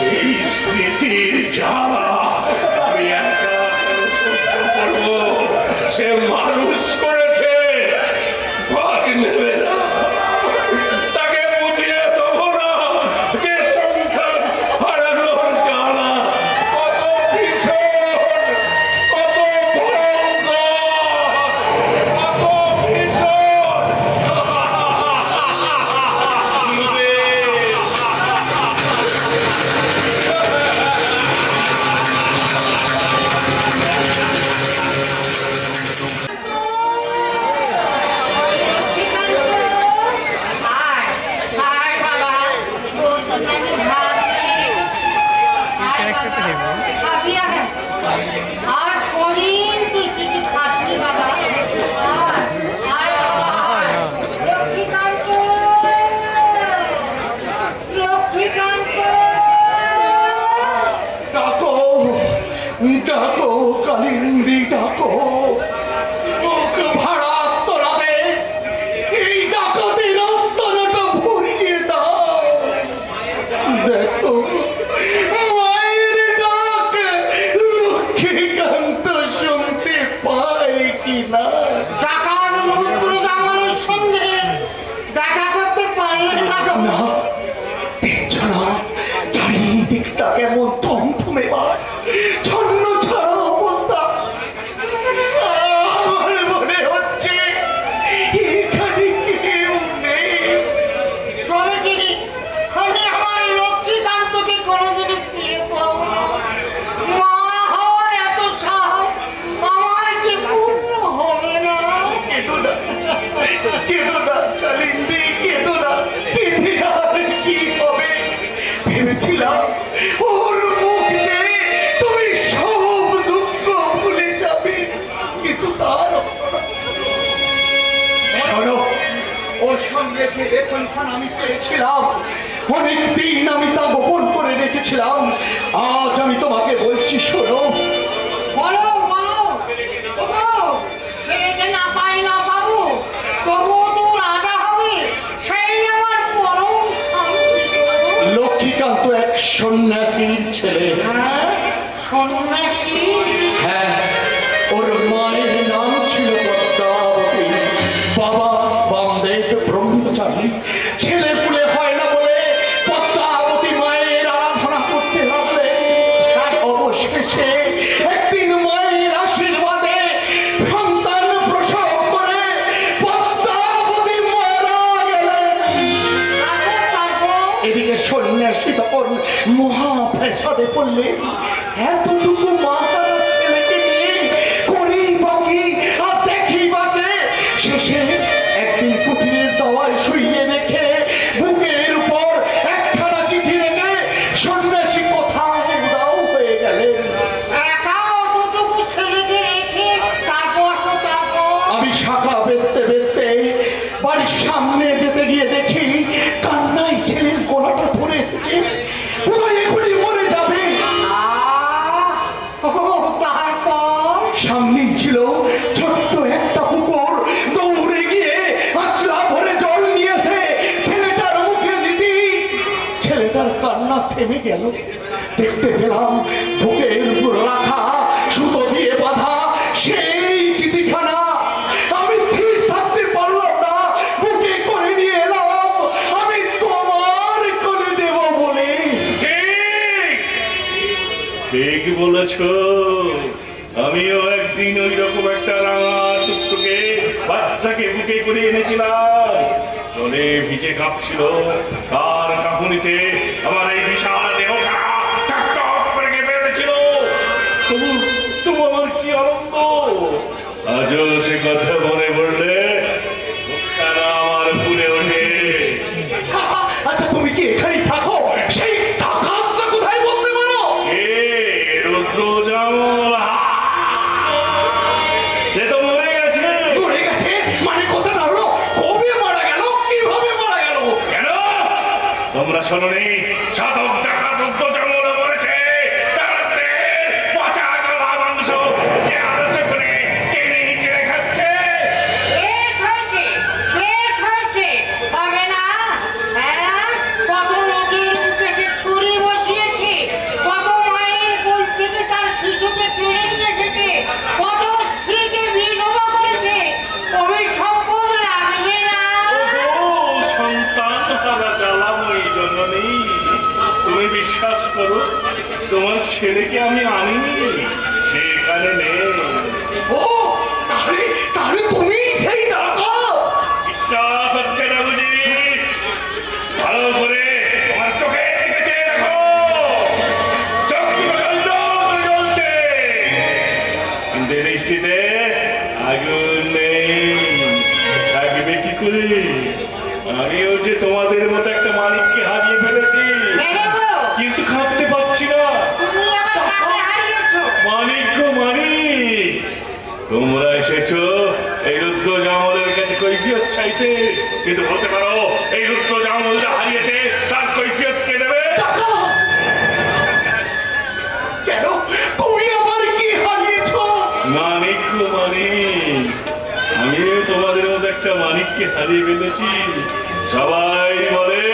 এই স্মৃতির জ্বালা আমি একা সহ্য করবো। সে মানুষ করেছে, ভাগ নেবে না, তাকে বুঝিয়ে দেবো না যে সংখ্যা হারানোর জ্বালা কত ভীষণ, কত ভয়ঙ্কর, কত ভীষণ। आज कौन तुई की खासनी बाबा आय बाबा लक्ष्मीकांत लक्ष्मीकांत ডাকো, ডাকো কালিন্দী, ডাকো। মুখ ভাড়া তোলাবে, এই ডাকাতের আস্তানাটা ভরিয়ে দাও। দেখো, মায়ের ডাক লক্ষ্মীকান্ত শুনতে পায় কিনা। ডাকাত রুদ্র জামলের সঙ্গে দেখা করতে পারলেন না গো। না, দেখছো না চারিদিকটা কেমন থমথমে বার, ছন্ন ছাড়া অবস্থা। আমার মনে হচ্ছে সঙ্গে যে লেখনখান আমি পেয়েছিলাম, অনেকদিন আমি তা গোপন করে রেখেছিলাম। আজ আমি তোমাকে বলছি, শোনো। বলো বলো ওগো, ছেলেকে না পাই না পাবো, তবুও তো রাজা হবে, সেই আমার পরম শান্তি গো। লক্ষ্মীকান্ত এক সন্ন্যাসীর ছেলে। হ্যাঁ, সন্ন্যাসী? হ্যাঁ, ওর মায়ের নাম ছিল পদ্মাবতী, বাবা বামদেব ব্রহ্মচারী। ছেলে পুলে হয় না বলে পদ্মাবতী মায়ের আরাধনা করতে লাগলেন। অবশেষে একদিন মায়ের আশীর্বাদে সন্তান প্রসব করে পদ্মাবতী মারা গেলেন। তারপর এদিকে সন্ন্যাসী তখন মহা ফেসাদে পড়লেন। এতটুকু মাতার ছেলেকে নিয়ে করি বাকি আর দেখি বাকে। শেষে একদিন কুটিরের দাওয়ায় শুইয়ে রেখে বুকের উপর একখানা চিঠি রেখে সন্ন্যাসী কোথায় উদাও হয়ে গেলেন। একা অতটুকু ছেলেকে রেখে তারপর আমি শাখা বেচতে বেচতে বাড়ির সামনে যেতে গিয়ে দেখি কান্নায় ছেলের গলাটা ধরে এসেছে। বোধহয় এখনই মরে যাবে। তারপর সামনেই ছিল ছোট্ট একটা পুকুর। দৌড়ে গিয়ে আচলা ভরে জল নিয়েছে ছেলেটার মুখে দিদি। ছেলেটার কান্না থেমে গেল। দেখতে পেলাম বুকের উপর রাখা সুতো দিয়ে বাঁধা সেই চিঠিখানা। আমি স্থির থাকতে পারলাম না, বুকে করে নিয়ে এলাম আমি তোমার করে দেব বলে। ঠিক বলেছ। আমিও একদিন ওই রকম একটা রাঙা টুকটুকে বাচ্চাকে বুকে করে এনেছিলাম। জলে ভিজে কাঁপছিল, তার কাঁপুনিতে আমার এই বিশাল দেহটা টক টক করে কেঁপে উঠেছিল। তবু আমার কি আনন্দ! আজও সে কথা মনে পড়লে মুখখানা আমার ফুলে ওঠে। আচ্ছা, তুমি কি এখানেই থাকো? সেই টাকাটা কোথায় বলতে পারো? এ রুদ্র জামল, সে তো মরে গেছে। মরে গেছে মানে কথাটা হলো কবে মারা গেল, কিভাবে মারা গেল? কেন তোমরা শোনোনি? সাধক ডাকাত রুদ্র জামল মরেছে। তার দেহের পচা গলা মাংস সে আলসে করে টেনে হিচড়ে খাচ্ছে। বেশ হয়েছে, হবে না? হ্যাঁ, কত লোকের মুখে সে ছুরি বসিয়েছে, কত মায়ের কোল থেকে তার শিশুকে কেড়ে নিয়ে এসেছে, কত স্ত্রীকে বিধবা করেছে। ওই সম্পদ লাগবে না? ওহো, সন্তান হারা জ্বালাময়ী জননী, তুমি বিশ্বাস করো, তোমার ছেলেকে আমি আনিনি, সে এখানে নেই। ও, তাহলে তাহলে তুমি সেই ডাকাত? বিশ্বাস হচ্ছে না বুঝি? ভালো করে আমার চোখের দিকে চেয়ে দেখো। চোখ দুটো জ্বলজ্বল জ্বলছে, কিন্তু এই দৃষ্টিতে আগুন নেই। থাকবে কি করে? আমিও যে তোমাদের মতো একটা মালিককে হারিয়ে ফেলেছি, কেন গো? কিন্তু খাটতে পারছি না। তুমি আবার কাকে হারিয়েছো? মানিক গো মানিক, তোমরা এসেছো এই রুদ্র জামলের কাছে কৈফিয়ত চাইতে, কিন্তু বলতে পারো এই রুদ্র জামল যা হারিয়েছে তার কৈফিয়ত কে দেবে? কেন তুমি আবার কি হারিয়েছ? মানিক গো মানিক, আমিও তোমাদের মতো একটা মানিককে হারিয়ে ফেলেছি। সবাই বলে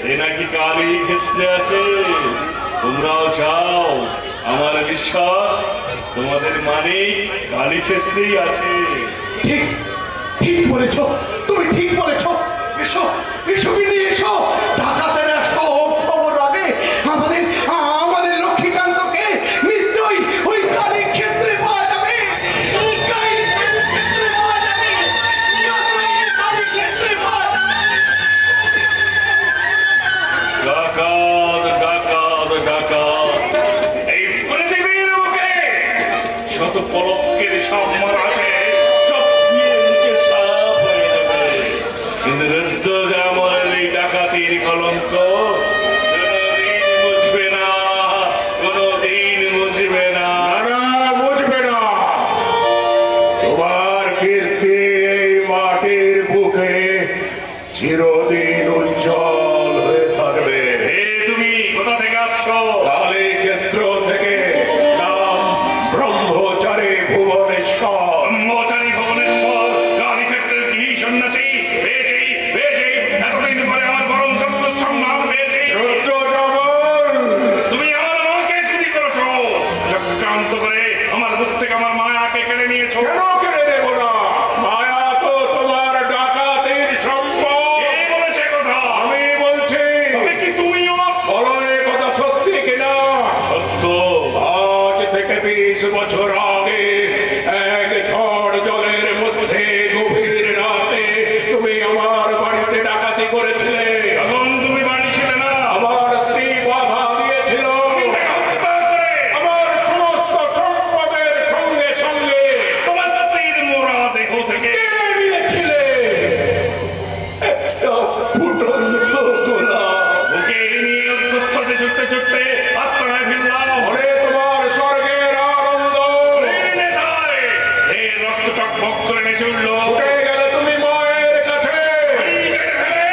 সে নাকি কালী ক্ষেত্রে আছে। তোমরাও চাও? আমার বিশ্বাস তোমাদের মানিক কালী ক্ষেত্রেই আছে। ঠিক ঠিক বলেছ, তুমি ঠিক বলেছ। এসো এসো ফিরে এসো। ডাকাতেরা সব খবর রাখে আমাদের আমাদের লক্ষ্মীকান্তকে নিশ্চয়ই ওই কালী ক্ষেত্রে পাওয়া যাবে। নিশ্চয়ই কালী ক্ষেত্রে পাওয়া যাবে। নিশ্চয়ই কালী ক্ষেত্রে পাওয়া যাবে। ডাকাত ডাকাত ডাকাত, এই পৃথিবীর বুকে শত কলঙ্কের সম্মান আছে, সব নিয়ে নিচে সাফ হয়ে যাবে, কিন্তু রুদ্র জামলের এই ডাকাতির কলঙ্ক কোনোদিন মুছবে না, কোনোদিন মুছবে না। বুঝবে না। তোমার কীর্তি এই মাটির বুকে চিরদিন উজ্জ্বল হয়ে থাকবে। এ তুমি কোথা থেকে আসছো? কালী ক্ষেত্র থেকে, নাম ব্রহ্মচারী ভুবনেশ্বর। ব্রহ্মচারী ভুবনেশ্বর, কালী ক্ষেত্রের কি সন্ন্যাসী? পেয়েছি, পেয়েছি, এতদিন পরে আমার পরম শত্রুর সম্মান পেয়েছি। রুদ্র জমল, তুমি আমার মাকে চুরি করেছো, চক্রান্ত করে আমার বুক থেকে আমার মায়াকে কেড়ে নিয়েছো। কেন কেড়ে নেব না? মায়া তো তোমার ডাকাতির সম্পদ। কে বলেছে কথা? আমি বলছি, তবে কি তুমিও? বলো এ কথা সত্যি কিনা? সত্য। আজ থেকে 20 বছর আগে এক ঝড় জলের মধ্যে গভীর রাতে তুমি আমার বাড়িতে ডাকাতি করেছিলে। তখন তুমি বাড়ি ছিলে না। আমার স্ত্রী বাধা দিয়েছিল। হত্যা করে আমার সমস্ত সম্পদের সঙ্গে সঙ্গে তোমার স্ত্রীর মোরা দেহ থেকে কেড়ে নিয়েছিলে একটা ফুটন্ত গোলাপ। বুকে নিয়ে উদ্ঘোষে ছুটতে ছুটতে আস্তানায় ফিরলাম। ওরে তোমার স্বর্গের আনন্দ নেশায় এ রক্ত টকবক করে নেচে উঠলো। ছুটে গেলে তুমি মায়ের কাছে। এই কেটে ফেলে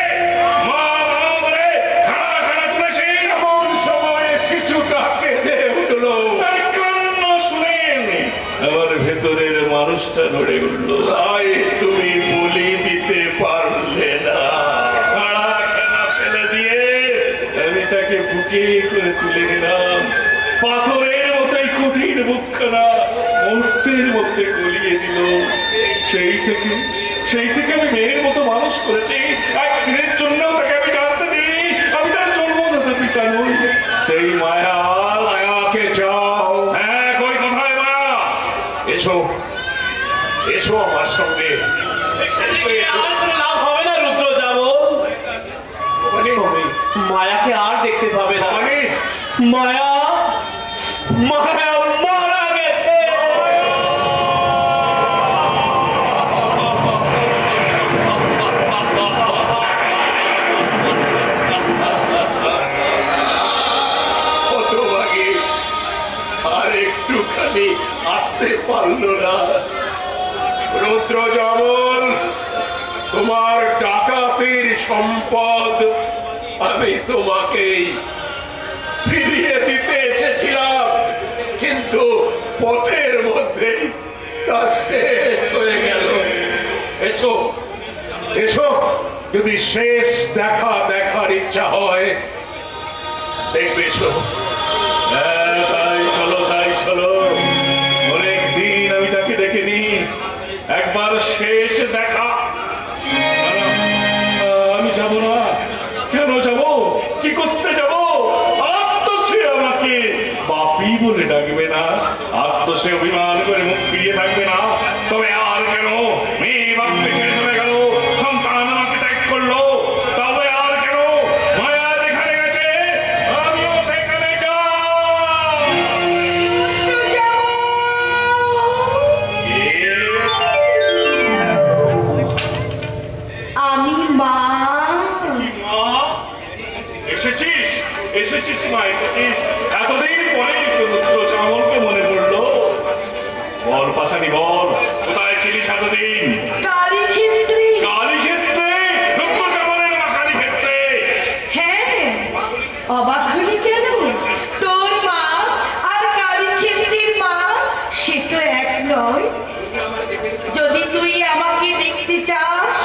মা মা বলে খাড়া খাড়া তুলেছে। এমন সময় শিশুটা কেঁদে উঠলো। তার কান্না শুনে আমার ভেতরের মানুষটা নড়ে উঠলো। তাই তুমি বলি দিতে পারলে না। খাড়া খাড়া ফেলে দিয়ে আমি তাকে বুকে করে তুলে নিলাম। পাথরের মতোই কঠিন বুকখানা মুহূর্তের মধ্যে গলিয়ে দিল। সেই থেকে আমি মেয়ের মতো মানুষ করেছি। একদিনের জন্য তাকে আমি জানতে দিই আমি তার জন্মদাতা পিতা নই। সেই মায়া মায়াকে চাও। হ্যাঁ, কই কোথায় মায়া? এসো, এসো আমার সঙ্গে। আর কোনো লাভ হবে না রুদ্র যাবল। মায়াকে আর দেখতে পাবে না। মানে মায়া মায়া মারা গেছে। হতভাগী আর একটুখানি আসতে পারলো না। রুদ্র জমল, তোমার ডাকাতির সম্পদ আমি তোমাকেই ফিরিয়ে দিতে এসেছিলাম, কিন্তু পথের মধ্যে তা শেষ হয়ে গেল। এসো, এসো, যদি শেষ দেখার ইচ্ছা হয় দেখবে। এসো। হ্যাঁ, তাই চলো। অনেকদিন আমি তাকে দেখিনি। একবার শেষ দেখা। আমি যাব না। কেন যাব? কি করতে যাব? আত্মসে আমাকে বাপি বলে ডাকবে না, আত্মসে অভিমান করে মুখ ফিরিয়ে থাকবে না। তবে আর কেন? মেয়ে বাপকে ছেড়ে চলে গেল, সন্তান আমাকে ত্যাগ করলো। তবে আর কেন? মায়া যেখানে গেছে আমিও সেখানে যাই। আমি মা। মা, এসেছিস মা, এসেছিস। এতদিন পরে রুদ্র চামলকে মনে পড়লো। বল পাশানি বল, কোথায় ছিলিস এতদিন? কালীক্ষেত্রে। কালীক্ষেত্রে? রুদ্র চামলের মা কালীক্ষেত্রে? হ্যাঁ, অবাক হলি কেন? তোর মা আর কালীক্ষেত্রের মা সে তো এক নয়। যদি তুই আমাকে দেখতে চাস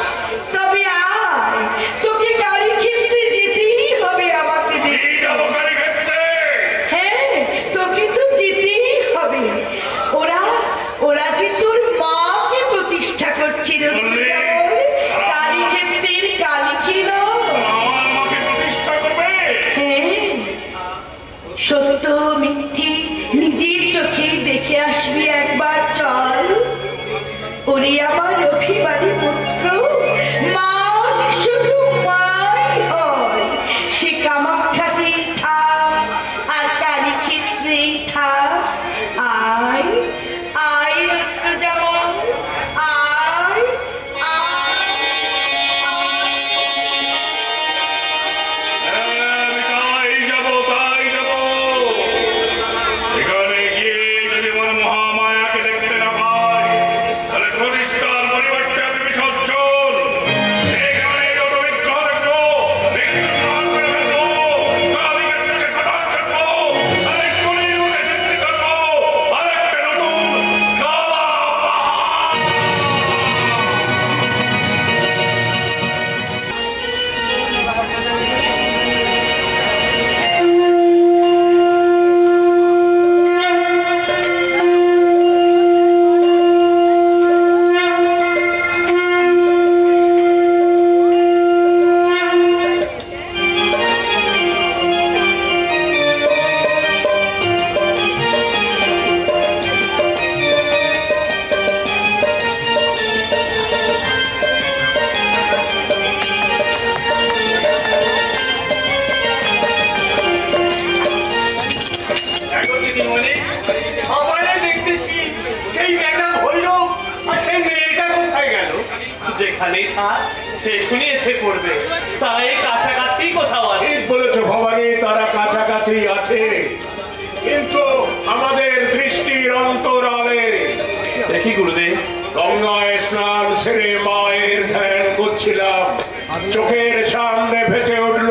তবে আয়, তোকে কালীক্ষেত্রে যেতেই হবে আমাকে এই দেখতে। যাবো কালীক্ষেত্রে। হ্যাঁ, তোকে তো যেতেই হবে। ওরা যে তোর মাকে প্রতিষ্ঠা করছিল। বললি? কালীক্ষেত্রের কালী ছিল। আমার মাকে প্রতিষ্ঠা করবে? হ্যাঁ, সত্য মিথ্যে নিজের চোখে দেখে আসবি একবার, চল। ওরে আমার অভিমানী পুত্র, মা যে শুধু মাই হয়। সে কামাখ্যাতেই থাক আর কালীক্ষেত্রেই থাক। আয় আয় রুদ্র যেমন, আয় আয়। তাই যাবো। এখানে গিয়ে যদি আমার মহামায়াকে দেখতে না পাই, তাহলে প্রতিষ্ঠার পরিবর্তে আমি বিসর্জন। যেখানেই থাক এক্ষুনি এসে পড়বে, তাই কাছাকাছি কোথাও আছে। ঠিক বলেছ ভবানী, তারা কাছাকাছি আছে, কিন্তু আমাদের দৃষ্টির অন্তরালে। দেখি গুরুদেব, গঙ্গায় স্নান সেরে মায়ের ধ্যান করছিলাম, চোখের সামনে ভেসে উঠল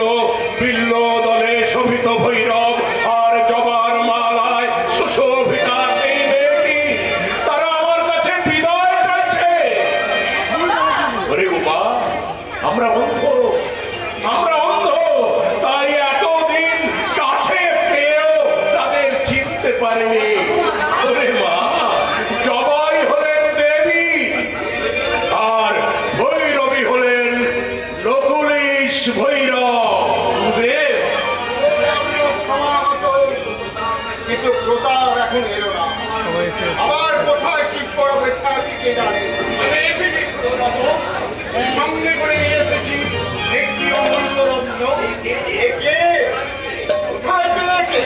বিল্ল দলে শোভিত ভৈরব আর জবার মালায় সুশোভিতা সেই মেয়েটি। তারা আমার কাছে বিদায় চাইছে। ওরে উমা, আমরা অন্ধ, আমরা অন্ধ, তাই এতদিন কাছে পেয়েও তাদের চিনতে পারিনি। ওরে মা, জবাই হলেন দেবী আর ভৈরবী হলেন নকুলিশ ভৈরব। গুরুদেব, কিন্তু প্রতাপ এখন এলো না। আবার কোথায় কি করে বসে আছে কে জানে। আমি এসেছি প্রতাপ, সঙ্গে করে নিয়ে এসেছি একটি অমূল্য রত্ন। একে কোথায় পেলে কে?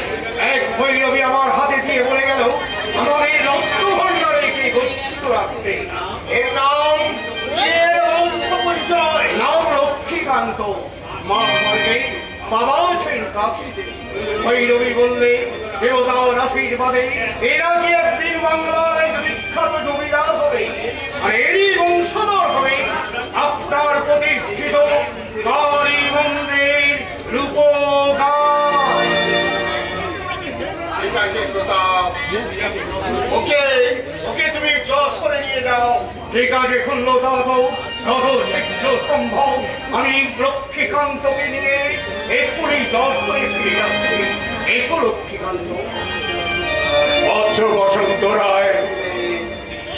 এক ভৈরবী আমার হাতে দিয়ে বলে গেল আমার এই রত্ন ভাণ্ডারে একে গচ্ছিত রাখতে। এর নাম, এর বংশ পরিচয় নাম লক্ষ্মীকান্ত। মা স্বর্গে, বাবা আছেন কাশীতে। ভৈরবী বললে দেবতার আশীর্বাদে এরা কি একদিন বাংলার এক বিখ্যাত জমিদার হবে, আর এরই বংশধর হবে আপনার প্রতিষ্ঠিত কালী মন্দির রূপকার। ঠিক আছে প্রতাপ, ওকে ওকে তুমি যশোরে নিয়ে যাও। ঠিক আছে খুল্লতা, যত শীঘ্র সম্ভব আমি লক্ষ্মীকান্তকে নিয়ে এক্ষুনি যশোরে ফিরে যাচ্ছি। এসো লক্ষ্মীকান্ত। বৎস বসন্ত রায়,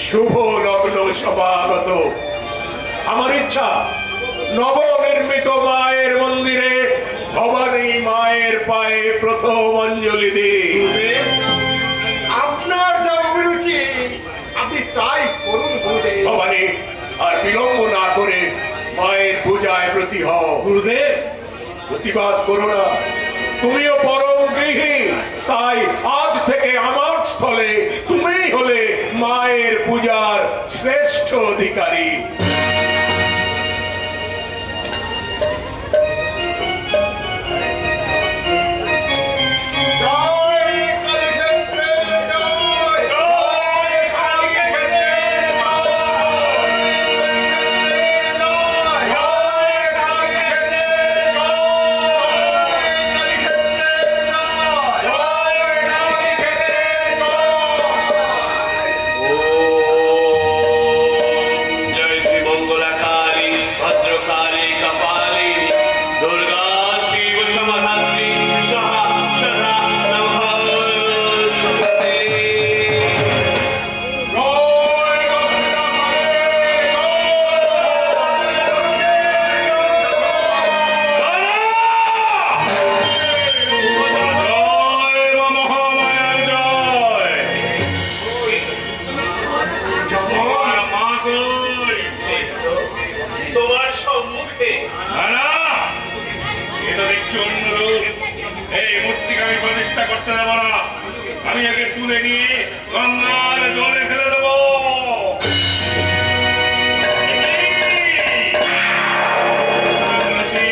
শুভ লগ্ন সমাগত। আমার ইচ্ছা নবনির্মিত মায়ের মন্দিরে ভবানী মায়ের পায়ে প্রথম অঞ্জলি দিই। আপনার যা অভিরুচি আপনি তাই করুন গুরুদেব। ভবানী, আর বিলম্ব না করে মায়ের পূজায় ব্রতী হও। গুরুদেব, প্রতিবাদ করো না, তুমিও পরম গৃহী, তাই আজ থেকে আমার স্থলে তুমিই হলে মায়ের পূজার শ্রেষ্ঠ অধিকারী। জয় কালীক্ষেত্রের জয়। জয় কালীক্ষেত্রের জয়। জয় কালীক্ষেত্রের জয়। জয় কালীক্ষেত্রের জয়। জয় শ্রী মঙ্গলা কালী, ভদ্রকালী, কপালী, দুর্গা শিব সমাধাত্রী, সহা সদা নমস্তে। জয় গঙ্গা জয় মা মহামায়ার জয়। মা কই? তোমার সম্মুখে। না, এটা দেখছি অন্য রূপ। এই মূর্তিকে আমি প্রতিষ্ঠা করতে দেবো না। আমি একে তুলে নিয়ে গঙ্গার জলে ফেলে দেবো।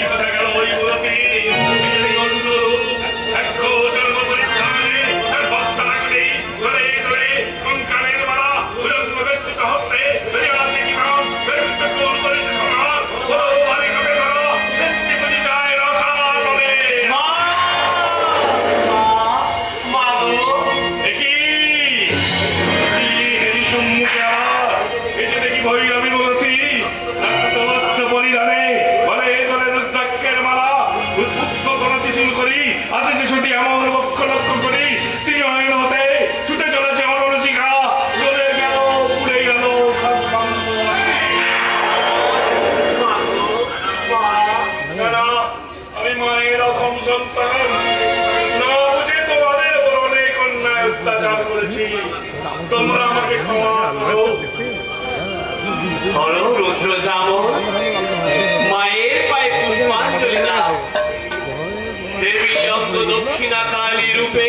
কোথায় গেল ওই মূর্তি? যদি অন্য রূপ, এক জন্ম পরিত্রাণে তার ভক্ত লাগলে ধরে ধরে কঙ্কালের মালা উলঙ্গ বেষ্টিত হস্তে ধরে আছে কি নাম ব্যক্ত করে সমাজ ও বালিকাকে ধরো সৃষ্টি বুঝি যায় রসাতলে। মা, মা গো, এরই সম্মুখে আবার এই যে দেখি ভৈরবী মূর্তি রক্তবস্ত্র পরিধানে বলে দলে রুদ্রাক্ষের মালা উৎপুষ্ট কোন ত্রিশূল করি আসে ছুটি আমার বক্ষ লক্ষ্য করি তিনি হইল হতে ছুটে চলেছে অনরসিকা চলে গেল পুড়ে গেল সব আমি মায়ের অধম সন্তান না বুঝে তোমাদের উপর অনেক অন্যায় অত্যাচার করেছি তোমরা আমাকে ক্ষমা করো। হলো রুদ্র জামন, মায়ের পায়ে পুষ্পাঞ্জলি দাও। দেবী অঙ্গ দক্ষিণা কালী রূপে